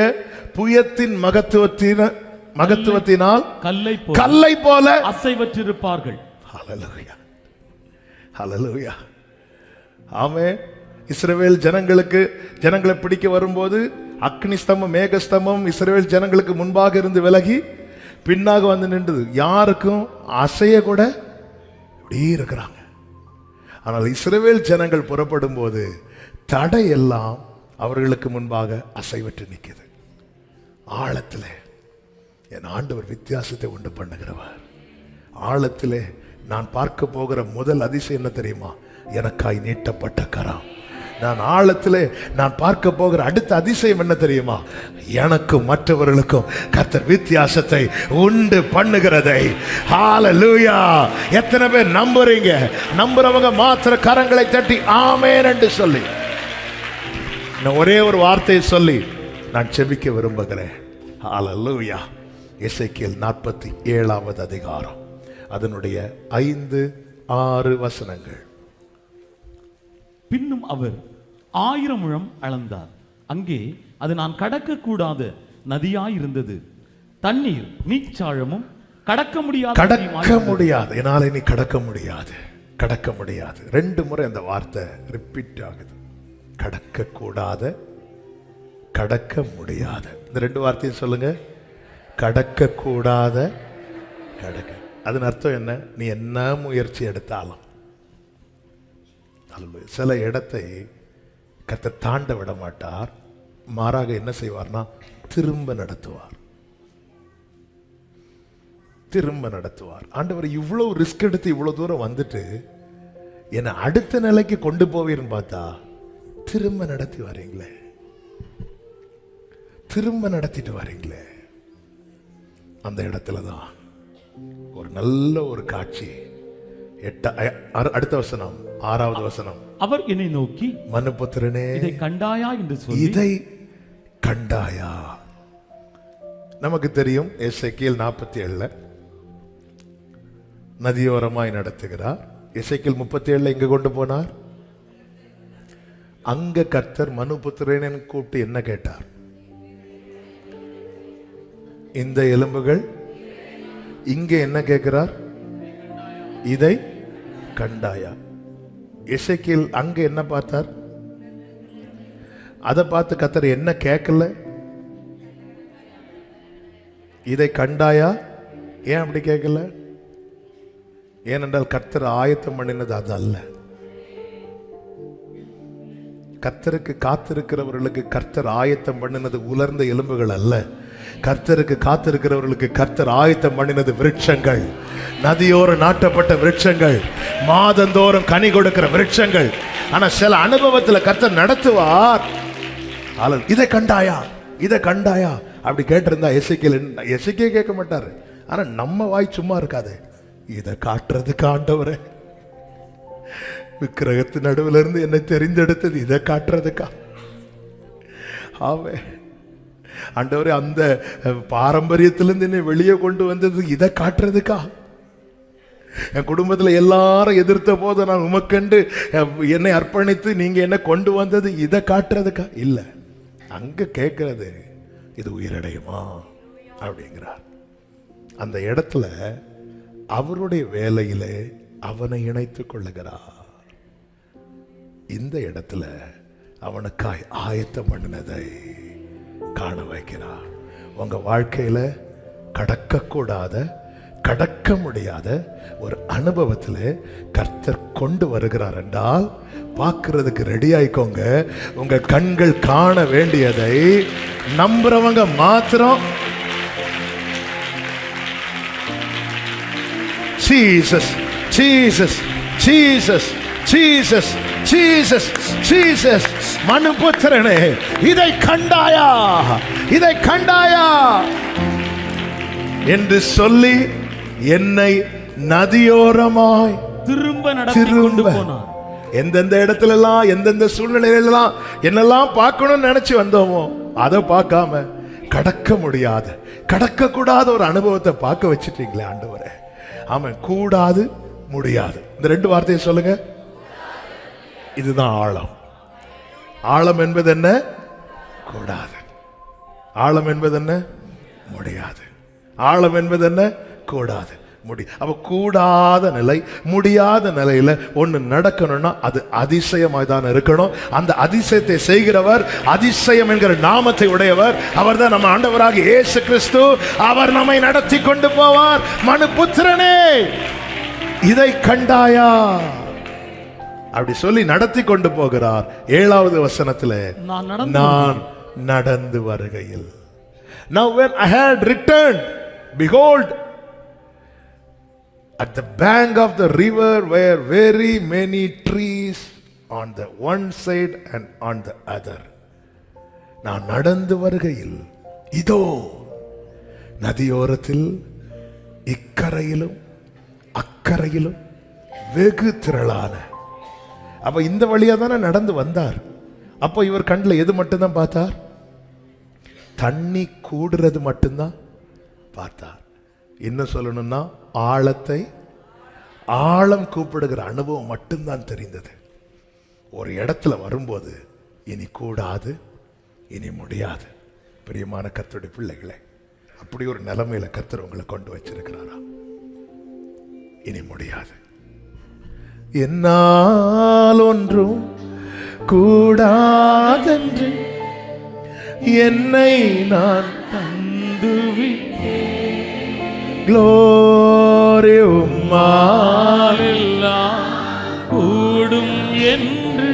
[SPEAKER 1] புயத்தின் மகத்துவத்தினால்
[SPEAKER 2] கல்லை
[SPEAKER 1] போல
[SPEAKER 2] அசைவற்றிருப்பார்கள்.
[SPEAKER 1] ஹல்லேலூயா, ஹல்லேலூயா. ஆமென். இஸ்ரவேல் ஜனங்களை பிடிக்க வரும்போது அக்னி ஸ்தம்பம் மேக ஸ்தம்பம் இஸ்ரவேல் ஜனங்களுக்கு முன்பாக இருந்து விலகி பின்னாக வந்து நின்றது. யாருக்கும் அசைய கூட இப்படி இருக்கிறாங்க. ஆனால் இஸ்ரவேல் ஜனங்கள் புறப்படும் போது தடை எல்லாம் அவர்களுக்கு முன்பாக அசைவற்று நிற்கிறது. ஆழத்திலே என் ஆண்டவர் வித்தியாசத்தை உண்டு பண்ணுகிறவர். ஆழத்திலே நான் பார்க்க போகிற முதல் அதிசயம் என்ன தெரியுமா? எனக்காய் நீட்டப்பட்ட கரம். நான் ஆழத்திலே நான் பார்க்க போகிற அடுத்த அதிசயம் என்ன தெரியுமா? எனக்கும் மற்றவர்களுக்கும் கர்த்தர் வித்தியாசத்தை உண்டு பண்ணுகிறதை. ஹல்லேலூயா. எத்தனை பேர் நம்புறீங்க? நம்புறவங்க மாத்திர கரங்களை தட்டி ஆமென் என்று சொல்லி நான் ஒரே ஒரு வார்த்தையை சொல்லி நான் செபிக்க விரும்புகிறேன். ஹல்லேலூயா. எசேக்கியேல் 47வது அதிகாரம் அதனுடைய 5-6 வசனங்கள்.
[SPEAKER 2] பின்னும் அவர் 1000 முழம் அளந்தார். அங்கே அது நான் கடக்க கூடாத நதியாயிருந்தது. தண்ணீர் நீச்சாழமும் கடக்க முடியாது.
[SPEAKER 1] என்னால நீ கடக்க முடியாது. 2 முறை அந்த வார்த்தை ரிப்பீட் ஆகுது. கடக்க கூடாத, கடக்க முடியாத. இந்த 2 வார்த்தையும் சொல்லுங்க. கடக்க கூடாத, கடக்க. அதன் அர்த்தம் என்ன? நீ என்ன முயற்சி எடுத்தாலும் சில இடத்தை கர்த்தர் தாண்ட விட மாட்டார். மாறாக என்ன செய்வார்னா திரும்ப நடத்துவார். ஆண்டவர் இவ்வளவு ரிஸ்க் எடுத்து இவ்வளவு தூரம் வந்துட்டு என்னை அடுத்த நிலைக்கு கொண்டு போவீர்னு பார்த்தா திரும்ப நடத்திட்டு வரீங்களே. அந்த இடத்துல தான் ஒரு நல்ல ஒரு காட்சி. அடுத்த வசனம் 6வது வசனம்.
[SPEAKER 2] அவர் என்னை நோக்கி,
[SPEAKER 1] மனுபுத்திரனே,
[SPEAKER 2] இதை கண்டாயா என்று சொல்லி.
[SPEAKER 1] இதை கண்டாயா? நமக்கு தெரியும் எசேக்கியேல் 47 நதியோரமாய் நடத்துகிறார். எசேக்கியேல் 37 எங்க கொண்டு போனார்? அங்க கர்த்தர் மனுபுத்திரனே கூப்பிட்டு என்ன கேட்டார்? இந்த எலும்புகள். இங்க என்ன கேட்கிறார்? இதை கண்டாயா? எசேக்கியேல் அங்க என்ன பார்த்தார்? அதை பார்த்து கர்த்தர் என்ன கேட்கல? இதை கண்டாயா? ஏன் அப்படி கேட்கல? ஏனென்றால் கர்த்தர் ஆயத்தம் பண்ணினது அது அல்ல. கர்த்தருக்கு காத்திருக்கிறவர்களுக்கு கர்த்தர் ஆயத்தம் பண்ணினது உலர்ந்த எலும்புகள் அல்ல. கர்த்தருக்கு காத்திருக்கிறவர்களுக்கு கர்த்தர் ஆயத்தம் பண்ணினது விருட்சங்கள், நதியோர நாட்டப்பட்ட விருட்சங்கள், மாதந்தோறும் கனி கொடுக்கிற விருட்சங்கள். ஆனா சில அனுபவத்தில் கர்த்தர் நடத்துவார். இதை கண்டாயா அப்படி கேட்டிருந்தா எசேக்கியேல் கேட்க மாட்டாரு. ஆனா நம்ம வாய் சும்மா இருக்காது. இதை காட்டுறதுக்கு ஆண்டவரே, விக்கிரகத்து நடுவில் இருந்து என்னை தெரிந்தெடுத்தது இதை காட்டுறதுக்கா? ஆவே ஆண்டவரே, அந்த பாரம்பரியத்திலிருந்து என்னை வெளியே கொண்டு வந்தது இதை காட்டுறதுக்கா? என் குடும்பத்தில் எல்லாரும் எதிர்த்த போது நான் உமக்கண்டு என்னை அர்ப்பணித்து நீங்க என்ன கொண்டு வந்தது இதை காட்டுறதுக்கா? இல்ல, அங்க கேட்கிறது இது உயிரடையுமா அப்படிங்கிறார். அந்த இடத்துல அவருடைய வேலையிலே அவனை இணைத்துக் கொள்ளுகிறார். இந்த இடத்துல அவனுக்காய் ஆயத்தம் பண்ணினதை காண வைக்கிறார். உங்க வாழ்க்கையில கடக்கக்கூடாத, கடக்க முடியாத ஒரு அனுபவத்தில் கர்த்தர் கொண்டு வருகிறார் என்றால் பார்க்கிறதுக்கு ரெடி ஆயிக்கோங்க. உங்க கண்கள் காண வேண்டியதை நம்புறவங்க மாத்திரம் Jesus Jesus Jesus Jesus Jesus Jesus மனுபுத்திரனே, இதை கண்டாயா, இதை கண்டாயா என்று சொல்லி என்னை நதியோரமாய்
[SPEAKER 2] திரும்ப போனார்.
[SPEAKER 1] எந்தெந்த இடத்துல எல்லாம் எந்தெந்த சூழ்நிலையிலாம் என்னெல்லாம் பார்க்கணும்னு நினைச்சு வந்தோமோ அதை பார்க்காம கடக்க முடியாத, கடக்க கூடாத ஒரு அனுபவத்தை பார்க்க வச்சுட்டீங்களே ஆண்டவரே. ஆமாம், கூடாது முடியாது. இந்த 2 வார்த்தையை சொல்லுங்க. இதுதான் ஆழம். ஆழம் என்பது என்ன? கூடாது. ஆழம் என்பது என்ன? முடியாது. ஆழம் என்பது என்ன? கூடாது. அப்ப கூடாத நிலை, முடியாத நிலையில ஒண்ணு நடக்கணும்னா அது அதிசயமாய் தான் இருக்கணும். அந்த அதிசயத்தை செய்கிறவர், அதிசயம் என்கிற நாமத்தை உடையவர், அவர் தான் நம்ம ஆண்டவராக இயேசு கிறிஸ்து. அவர் நம்மை நடத்தி கொண்டு போவார். மனுபுத்திரனே, இதை கண்டாயா? அப்படி சொல்லி நடத்தி கொண்டு போகிறார். 7வது வசனத்துல, நான் நடந்து வருகையில். Now when I had returned, behold, at the bank of the river were very many trees on the one side and on the other. நான் நடந்து வருகையில், இதோ நதியோரத்தில் இக்கரையிலும் அக்கரையிலும் வெகு திரளான. அப்ப இந்த வழியா தானே நடந்து வந்தார். அப்போ இவர் கண்ணில் எது மட்டும்தான் பார்த்தார்? தண்ணி கூடுறது மட்டும்தான் பார்த்தார். என்ன சொல்லணும்னா, ஆழம் கூப்பிடுகிற அனுபவம் மட்டும்தான் தெரிந்தது. ஒரு இடத்துல வரும்போது இனி கூடாது, இனி முடியாது. பிரியமான கர்த்தருடைய பிள்ளைகளே, அப்படி ஒரு நிலைமையில கர்த்தர் உங்களை கொண்டு வச்சிருக்கிறாரா? இனி முடியாது. என்னால் ஒன்றும் கூடாதென்று என்னை நான் தந்துவிட்டேன். க்ளோரி,
[SPEAKER 2] உம்மாலெல்லாம் கூடும் என்று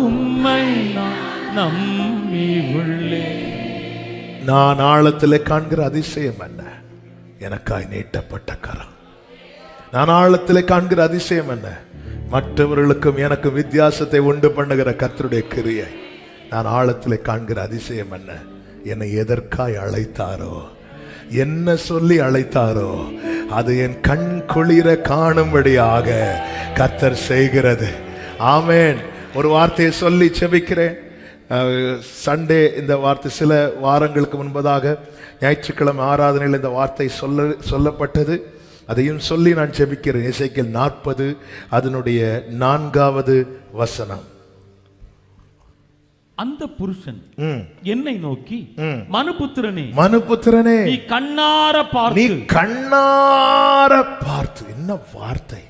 [SPEAKER 2] உம்மை நான் நம்பி உள்ளேன்.
[SPEAKER 1] நான் ஆழத்தில் காண்கிற அதிசயம் என்ன? எனக்காய் நீட்டப்பட்ட கரம். நான் ஆழத்தில் காண்கிற அதிசயம் என்ன? மற்றவர்களுக்கும் எனக்கு வித்தியாசத்தை உண்டு பண்ணுகிற கர்த்தருடைய கிரியை. நான் ஆழத்தில் காண்கிற அதிசயம் என்ன? என்னை எதற்காய் அழைத்தாரோ, என்ன சொல்லி அழைத்தாரோ, அது என் கண் குளிர காணும்படியாக கர்த்தர் செய்கிறது. ஆமென். ஒரு வார்த்தையை சொல்லி செபிக்கிறேன். சண்டே இந்த வார்த்தை சில வாரங்களுக்கு முன்பதாக ஞாயிற்றுக்கிழமை ஆராதனையில் இந்த வார்த்தை சொல்லப்பட்டது. அதையும் சொல்லி நான் ஜெபிக்கிறேன். எசேக்கியேல் 40 அதனுடைய 4வது வசனம்.
[SPEAKER 2] அந்த புருஷன் என்னை நோக்கி, மனுபுத்திரனே, நீ கண்ணார பார்த்து. என்ன வார்த்தை!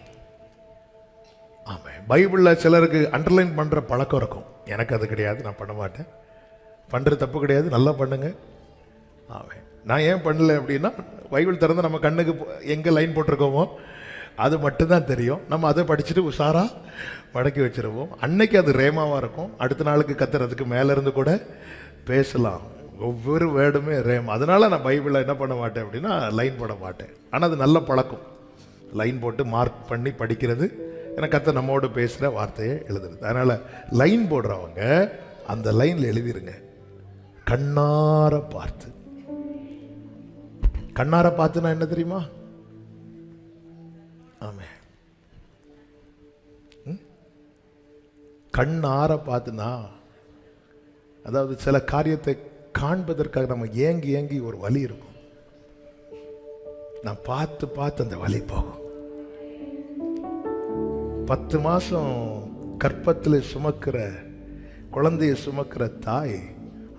[SPEAKER 2] ஆமா, பைபிள்ல சிலருக்கு அண்டர்லைன் பண்ற பழக்கம் இருக்கும். எனக்கு அது கிடையாது, நான் பண்ண மாட்டேன். பண்றது தப்பு கிடையாது, நல்லா பண்ணுங்க. ஆமா, நான் ஏன் பண்ணல அப்படின்னா, பைபிள் திறந்து நம்ம கண்ணுக்கு எங்கே லைன் போட்டிருக்கோமோ அது மட்டும்தான் தெரியும். நம்ம அதை படிச்சுட்டு உஷாரா மடக்கி வச்சிருவோம். அன்னைக்கு அது ரேமாவாக இருக்கும். அடுத்த நாளுக்கு கத்துறதுக்கு மேலேருந்து கூட பேசலாம். ஒவ்வொரு வேர்டுமே ரேமா. அதனால நான் பைபிளில் என்ன பண்ண மாட்டேன் அப்படின்னா, லைன் போட மாட்டேன். ஆனால் அது நல்ல பழக்கம், லைன் போட்டு மார்க் பண்ணி படிக்கிறது. ஏன்னா கர்த்தர் நம்மோடு பேசுகிற வார்த்தையை எழுதுறது. அதனால் லைன் போடுறவங்க அந்த லைனில் எழுதிருங்க, கண்ணார பார்த்து. கண்ணார பார்த்துனா என்ன தெரியுமா? ஆமே, கண்ணார பார்த்துனா, அதாவது சில காரியத்தை காண்பதற்காக நம்ம ஏங்கி ஏங்கி ஒரு வலி இருக்கும். நான் பார்த்து பார்த்து அந்த வலி போகும். 10 மாசம் கற்பத்தில் சுமக்கிற குழந்தைய சுமக்கிற தாய்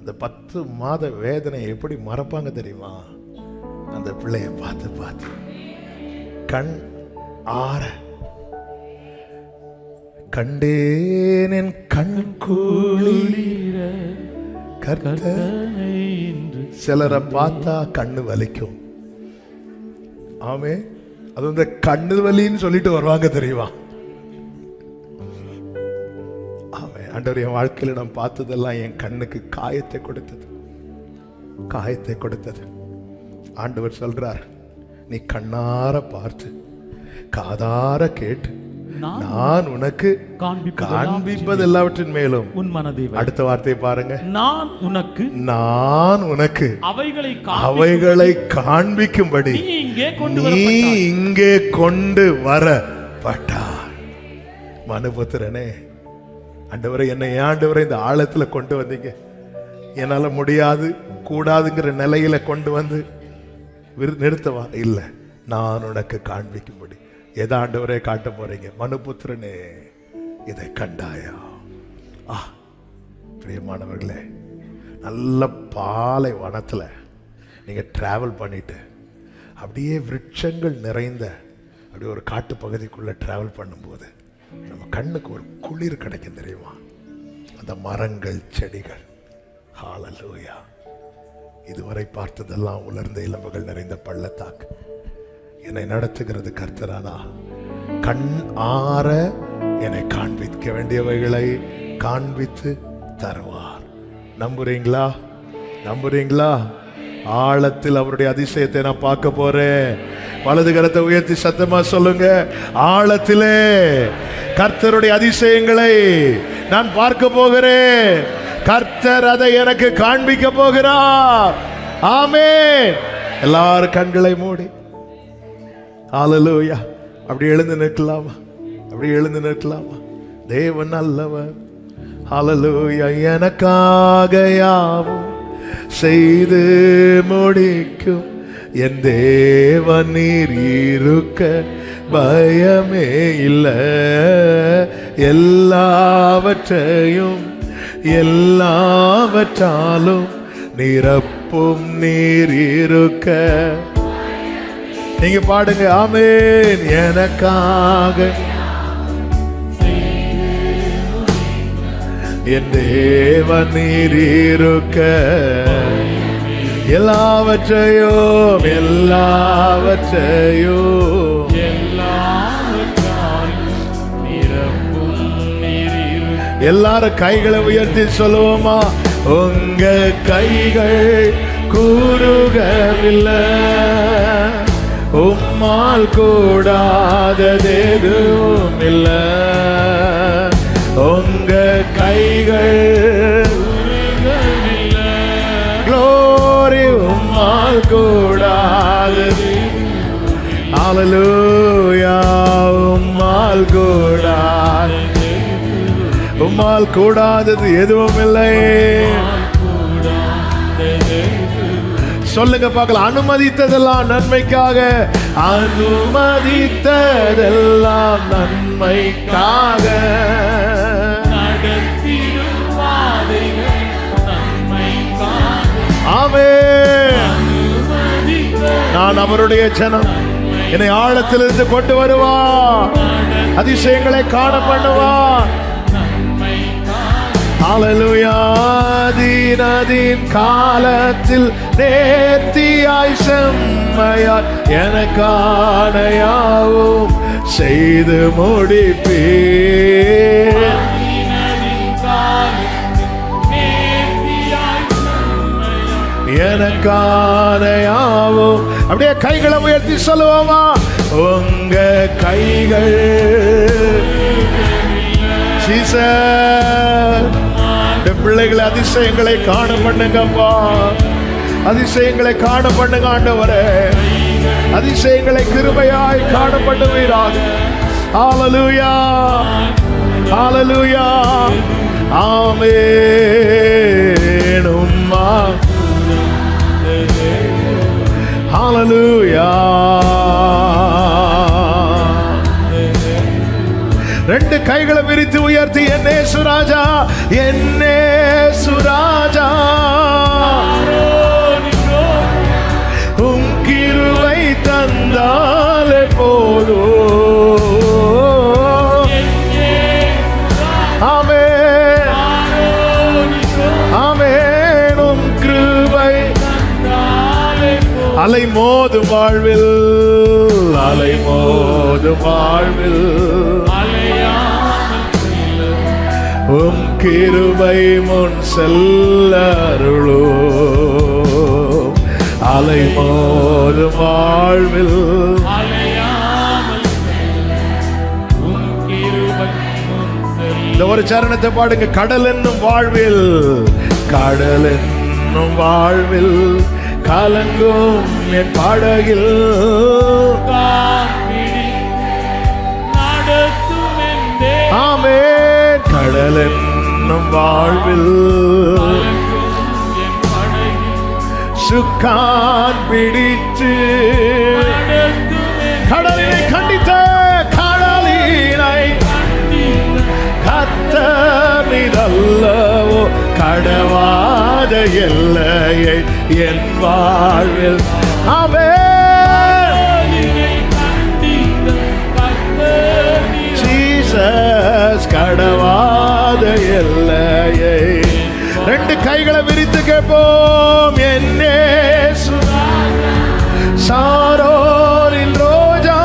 [SPEAKER 2] அந்த 10 மாத வேதனை எப்படி மறப்பாங்க தெரியுமா? அந்த பிள்ளைய பார்த்து பார்த்து கண் ஆற கண்டேன், என் கண் குளிர கர்த்தனை. சிலரை பார்த்தா கண்ணு வலிக்கும். ஆமே, அது வந்து கண்ணு வலின்னு சொல்லிட்டு வருவாங்க தெரியுமா? ஆமே, ஆண்டவர் என் வாழ்க்கையில் நான் பார்த்ததெல்லாம் என் கண்ணுக்கு காயத்தை கொடுத்தது. ஆண்டவர் சொல்றார், நீ கண்ணார பார்த்து காதார கேட்டு நான் உனக்கு காண்பிப்பது எல்லாவற்றின் மேலும் உன் மனதை.
[SPEAKER 1] அடுத்த வார்த்தையை பாருங்க, நான் உனக்கு அவைகளை காண்பிக்கும்படி நீ இங்கே கொண்டு வரப்பட்டார். மனுபுத்திரனே, ஆண்டவரை என்னை ஆண்டவரை இந்த ஆழத்துல கொண்டு வந்தீங்க. என்னால முடியாது கூடாதுங்கிற நிலையில கொண்டு வந்து நிறுத்தவா? இல்லை, நான் உனக்கு காண்பிக்கும்படி. எதை ஆண்டவரே காட்ட போறீங்க? மனுபுத்திரனே, இதை கண்டாயா? பிரியமானவர்களே, நல்ல பாலை வனத்துல நீங்க டிராவல் பண்ணிட்டு அப்படியே விருட்சங்கள் நிறைந்த அப்படியே ஒரு காட்டு பகுதிக்குள்ள டிராவல் பண்ணும்போது நம்ம கண்ணுக்கு ஒரு குளிர் கிடைக்கும் தெரியுமா? அந்த மரங்கள், செடிகள். ஹalleluya. இதுவரை பார்த்ததெல்லாம் உலர்ந்த எலும்புகள் நிறைந்த பள்ளத்தாக்கு. என்னை நடத்துகிறது கர்த்தரானா? கண் ஆற என்னை காண்பிக்க வேண்டியவைகளை காண்பித்து தருவார். நம்புறீங்களா? நம்புறீங்களா? ஆழத்தில் அவருடைய அதிசயத்தை நான் பார்க்க போறேன். வலது கரத்தை உயர்த்தி சத்தமா சொல்லுங்க. ஆழத்திலே கர்த்தருடைய அதிசயங்களை நான் பார்க்க போகிறேன். கர்த்தர் அதை எனக்கு காண்பிக்க போகிறார். ஆமென். எல்லாரும் கண்களை மூடி ஹalleluya. அப்படி எழுந்து நிற்கலாமா? அப்படி எழுந்து நிற்கலாமா? தேவன் நல்லவர். ஹalleluya. எனக்காக யாவும் செய்து முடிக்கும் என் தேவன் நீர் இருக்க பயமே இல்லை. எல்லாவற்றையும் எல்லாவற்றாலும் நிரப்பும் நீர் இருக்க. நீங்க பாடுங்க. ஆமென். எனக்காக என் தேவன் நீர் இருக்க எல்லாவற்றையும் எல்லாவற்றையும் எல்லாரும் கைகளை உயர்த்தி சொல்லுவோமா? உங்க கைகள் கூறுகவில்லை, உம்மால் கூடாததெதுவும் இல்லை. உங்க கைகள் க்ளோரி, உம்மால் கூடாதது. ஹalleluya. உம்மால் கூடாதது, உம்மால் கூடாதது எதுவும் இல்லை. சொல்லுங்க பார்க்கலாம். அனுமதித்ததெல்லாம் நன்மைக்காக, அனுமதித்ததெல்லாம் நன்மைக்காக. ஆமென். நான் அவருடைய ஜனம், என்னை ஆழத்திலிருந்து கொண்டு வருவார், அதிசயங்களை காண பண்ணுவார். ஹalleluya. தீனதின் காலத்தில் நேர்த்தியாய் செம்மையாய் எனக்கான யாவும் செய்து முடிப்பீர். எனக்கான யாவும். அப்படியே கைகளை உயர்த்தி சொல்லுவோமா? உங்க கைகள் பிள்ளைகளை அதிசயங்களை காண பண்ணுங்கப்பா. அதிசயங்களை காண பண்ணுங்க ஆண்டவரே. அதிசயங்களை கிருபையாய் காண பண்ணுவீராக. ஹalleluya. ஹalleluya. ஆமென். உம்மா ஹalleluya. ரெண்டு கைகளை விரித்து உயர்த்தி என்னே சுராஜா, என்னே சுராஜா, உம் கிருபை தந்தாலே போதும். ஆமென். ஆமென். உம் கிருபை அலை மோதும் வாழ்வில், அலை மோதும் வாழ்வில் உம் கிருபை முன் செல்ல அருளும். அலை மோதும் வாழ்வில் இந்த ஒரு சரணத்தை பாடுங்க. கடல் என்னும் வாழ்வில், கடல் என்னும் வாழ்வில் கலங்கும் என் படகில் ஆமென். கடல் என்னும் வாழ்வில் சுக்கான் பிடித்து கடலினை கண்டித்த கடலினை கத்தனிதல்லவோ கடவாத எல்லையை என் வாழ்வில் ஜீசஸ் கடவாத எல்லையை. ரெண்டு கைகளை விரித்து கேட்போம். என்னே சாரோரின் ரோஜா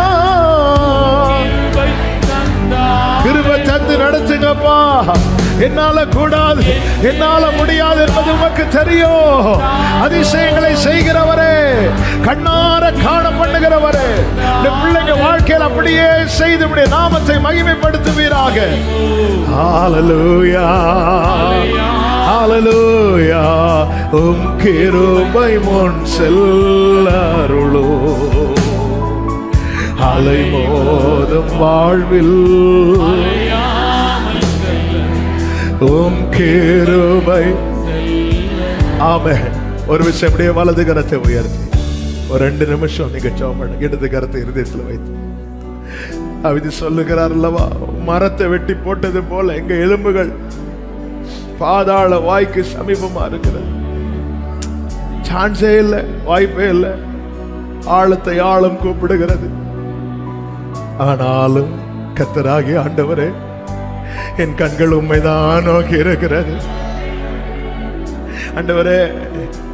[SPEAKER 1] கிருபை தந்து நடத்துங்கப்பா. என்னால கூடாது, என்னால முடியாது என்பது உமக்கு தெரியும். அதிசயங்களை செய்கிறவரே, கண்ணார காண பண்ணுகிறவரே, இந்த பிள்ளைங்க வாழ்க்கையில் அப்படியே செய்து உம்முடைய நாமத்தை மகிமைப்படுத்துவீராக. ஹல்லேலூயா ஹல்லேலூயா. உம் கிருபை முன் செல்லருளோ அலை மோதும் வாழ்வில் உம் கிருபை. ஆமென். ஒரு விஷயம், அப்படியே வலது கரத்தை உயர்த்தி ஒரு 2 நிமிஷம் நீங்க ஜெபம் பண்ணுங்க. இடது கரத்தை இருதயத்தில் வைத்து அவிதி சொல்லுகிறார் அல்லவா, மரத்தை வெட்டி போட்டது போல எங்க எலும்புகள் பாதாள வாய்க்கு சமீபமா இருக்கிறது. சான்ஸே இல்லை, வாய்ப்பே இல்லை. ஆழத்தை ஆழம் கூப்பிடுகிறது. ஆனாலும் கர்த்தராகிய ஆண்டவரே, என் கண்கள் உண்மைதான் நோக்கி இருக்கிறது. ஆண்டவரே,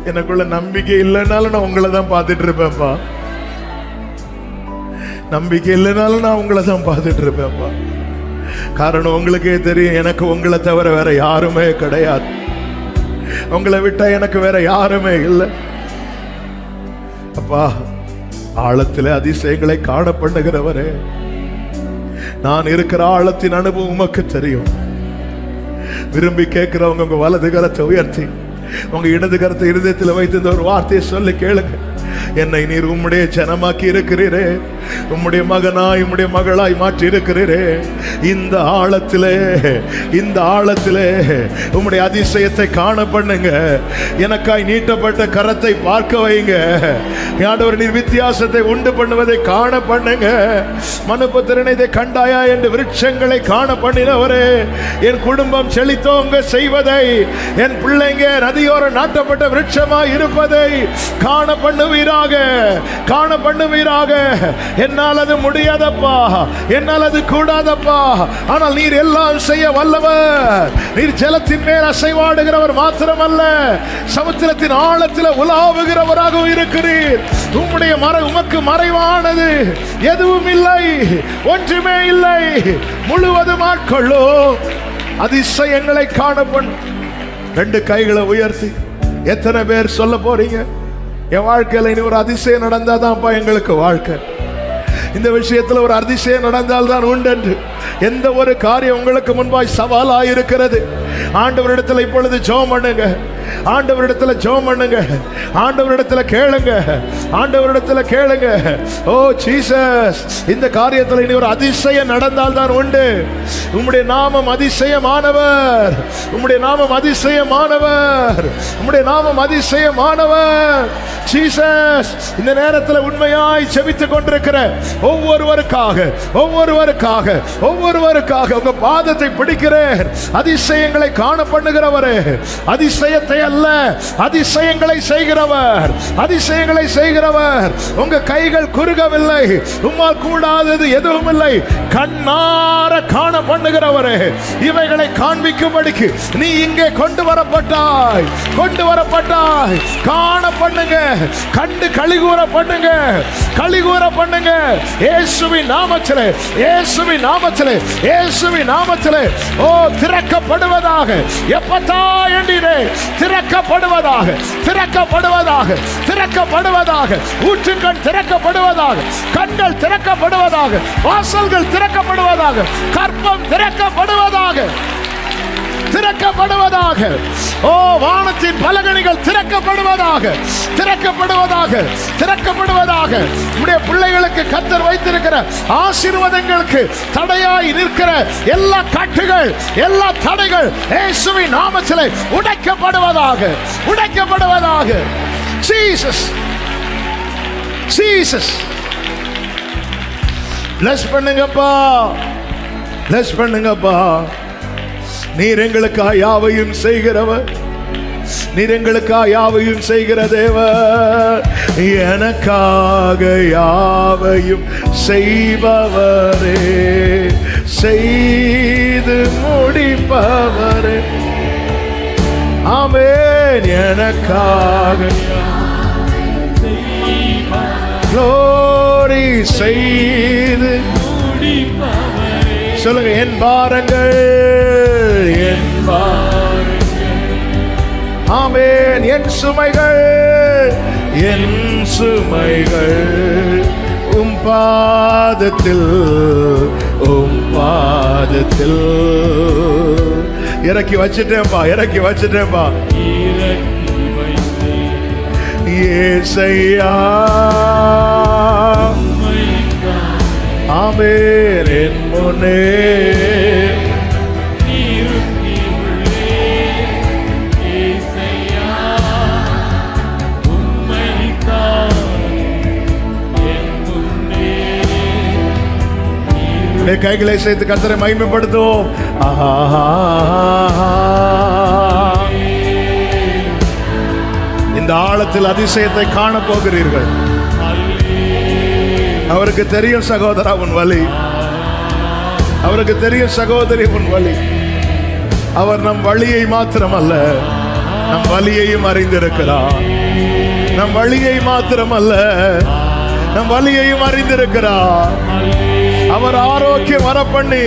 [SPEAKER 1] எனக்குள்ள நம்பிக்கை இல்லைனாலும் நான் உங்களை தான் பார்த்துட்டு இருப்பேன்ப்பா. நம்பிக்கை இல்லைனாலும் நான் உங்களை தான் பார்த்துட்டு இருப்பேன்ப்பா. காரணம் உங்களுக்கே தெரியும், எனக்கு உங்களை தவிர வேற யாருமே கிடையாது. உங்களை விட்டா எனக்கு வேற யாருமே இல்லை. அப்பா, ஆழத்திலே அதிசயங்களை காண பண்ணுகிறவரே, நான் இருக்கிற ஆழத்தின் அனுபவம் உமக்கு தெரியும். விரும்பி கேட்கிறவங்க உங்க வலது கரத்தை உயர்த்தி உங்க இடது கரத்தை இருதயத்தில் வைத்து இந்த ஒரு வார்த்தையை சொல்லி கேளுங்க. என்னை நீர் உம்முடைய ஜனமாக்கி இருக்கிறீரே, உம்முடைய மகனாய் உம்முடைய மகளாய் மாற்றி இருக்கிறீரே. இந்த ஆழத்திலே உம்முடைய அதிசயத்தை காண பண்ணுங்க. எனக்காய் நீட்டப்பட்ட கரத்தை பார்க்க வைங்க. ஆண்டவர், நீர் வித்தியாசத்தை உண்டு பண்ணுவதை காண பண்ணுங்க. மனுபுத்திரனை இதை கண்டாயா என்று விருட்சங்களை காண பண்ணினவரே, என் குடும்பம் செழித்தோங்க செய்வதை, என் பிள்ளைங்க நதியோர நாட்டப்பட்ட விருட்சமாய் இருப்பதை காண பண்ணுவீராக, காண பண்ணுவீராக. என்னால் அது முடியாதப்பா, என்னால் அது கூடாதப்பா. ஆனால் நீர் எல்லாம் செய்ய வல்லவர். நீர் ஜலத்தின் மேல் அசைவாடுகிறவர் மாத்திரமல்ல, சமுத்திரத்தின் ஆழத்தில் உலாவுகிறவராகவும் இருக்கிறீர். உம்முடைய உமக்கு மறைவானது எதுவும் இல்லை, ஒன்றுமே இல்லை. முழுவதும் ஆட்கொள்ளும் அதிசயங்களை காணப்படும். 2 கைகளை உயர்த்தி எத்தனை பேர் சொல்ல போறீங்க, என் வாழ்க்கையில் இனி ஒரு அதிசயம் நடந்தாதான்ப்பா எங்களுக்கு வாழ்க்கை. இந்த விஷயத்தில் ஒரு அதிசயம் நடந்தால் தான் உண்டு என்று. எந்த ஒரு காரியம் உங்களுக்கு முன்பாய் சவாலாக இருக்கிறது, ஆண்டவரிடத்தில் இப்பொழுது ஜெபம் பண்ணுங்க. ஆண்டவரிடத்தில் ஜெபம் பண்ணுங்க. ஆண்டவரிடத்தில் கேளுங்க. ஆண்டவரிடத்தில் கேளுங்க. ஓ ஜீசஸ், இந்த காரியத்தில் இனி ஒரு அதிசயம் நடந்தால் தான் உண்டு. உம்முடைய நாமம் அதிசயமானவர், உம்முடைய நாமம் அதிசயமானவர், உம்முடைய நாமம் அதிசயமானவர். ஜீசஸ், இந்த நேரத்தில் உண்மையாய் செபித்துக் கொண்டிருக்கிற ஒவ்வொருவருக்காக உங்க பாதத்தை பிடிக்கிறேன். அதிசயங்களை காண பண்ணுகிறவரே, அதிசயத்தை அல்ல அதிசயங்களை செய்கிறவர், அதிசயங்களை செய்கிறவர். உங்க கைகள் குறுகவில்லை, உம்மால் கூடாதது எதுவும் இல்லை. கண்ணார காண பண்ணுகிறவரே, இவைகளை காண்பிக்கும்படிக்கு நீ இங்கே கொண்டு வரப்பட்டாய். காண பண்ணுங்க, கண்டு கலிகூற பண்ணுங்க, கலிகூற பண்ணுங்க. இயேசுவின் நாமத்திலே, இயேசுவின் நாமத்திலே, இயேசுவின் நாமத்திலே. ஓ திறக்கப்படுவதாக, எப்பதா என்கிறே, திறக்கப்படுவதாக, திறக்கப்படுவதாக, திறக்கப்படுவதாக. ஊற்றுக்கண் திறக்கப்படுவதாக, கண்கள் திறக்கப்படுவதாக, வாசல்கள் திறக்கப்படுவதாக, கற்பம் திறக்கப்படுவதாக, திறக்கப்படுவதாக. ஓ வானத்தின் பலகணிகள் திறக்கப்படுவதாக, திறக்கப்படுவதாக, திறக்கப்படுவதாக. உடைய பிள்ளைகளுக்கு கர்த்தர் வைத்திருக்கிற ஆசீர்வாதங்களுக்கு தடையாய் நிற்கிற எல்லா கட்டுகள், எல்லா தடைகள் இயேசுவின் நாமத்திலே உடைக்கப்படுவதாக, உடைக்கப்படுவதாக. ஜீசஸ், ஜீசஸ், பிளஸ் பண்ணுங்கப்பா, பிளஸ் பண்ணுங்கப்பா. நீர் எங்களுக்காக யாவையும் செய்கிறவர். நீர் எங்களுக்காக யாவையும் செய்கிற தேவர், எனக்காக யாவையும் செய்பவரே, செய்து முடிப்பவரே. ஆமென். எனக்காக glory செய்து சொல்லுங்க. என் பாரங்கள், என் பாரங்கள், ஆமென். என் சுமைகள், என் சுமைகள் உம் பாதத்தில், உம் பாதத்தில் இறக்கி வச்சிட்டேன்பா, இறக்கி வச்சிட்டேன்பா. ஏசையா ஆமென். என் முன்னே கைகளை சேர்த்து கர்த்தரை மகிமைப்படுத்துவோம். இந்த ஆழத்தில் அதிசயத்தை காண போகிறீர்கள். அவருக்கு தெரியும் சகோதரா உன் வலி, அவருக்கு தெரியும் சகோதரி உன் வலி. அவர் நம் வழியை மாத்திரமல்ல, நம் வலியையும் அறிந்திருக்கிறார். நம் வழியை மாத்திரமல்ல, நம் வலியையும் அறிந்திருக்கிறார். அவர் ஆரோக்கியம் வர பண்ணி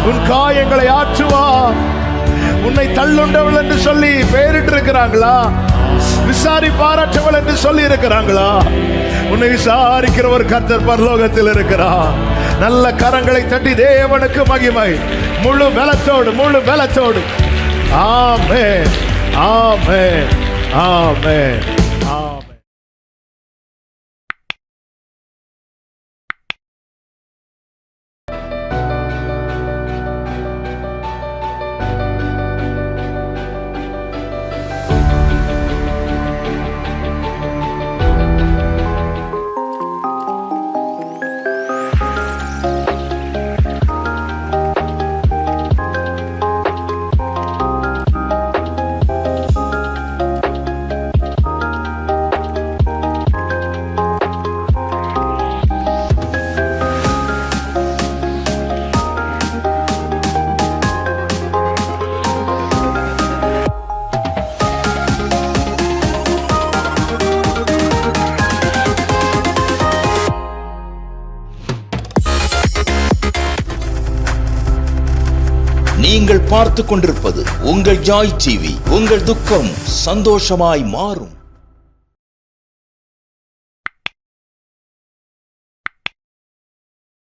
[SPEAKER 1] உன் காயங்களை ஆற்றுவார். உன்னை தள்ளுண்டவள் என்று சொல்லி பெயரிட்டு இருக்கிறாங்களா? விசாரி பாராட்டவள் என்று சொல்லி இருக்கிறாங்களா? உன்னை விசாரிக்கிற ஒரு கர்த்தர் பரலோகத்தில் இருக்கிறார். நல்ல கரங்களை தட்டி தேவனுக்கு மகிமை. முழு பலத்தோடு, முழு பலத்தோடு. ஆமென், ஆமென், ஆமென், ஆமென்.
[SPEAKER 3] நீங்கள் பார்த்துக் கொண்டிருப்பது உங்கள் ஜாய் டிவி. உங்கள் துக்கம் சந்தோஷமாய் மாறும்.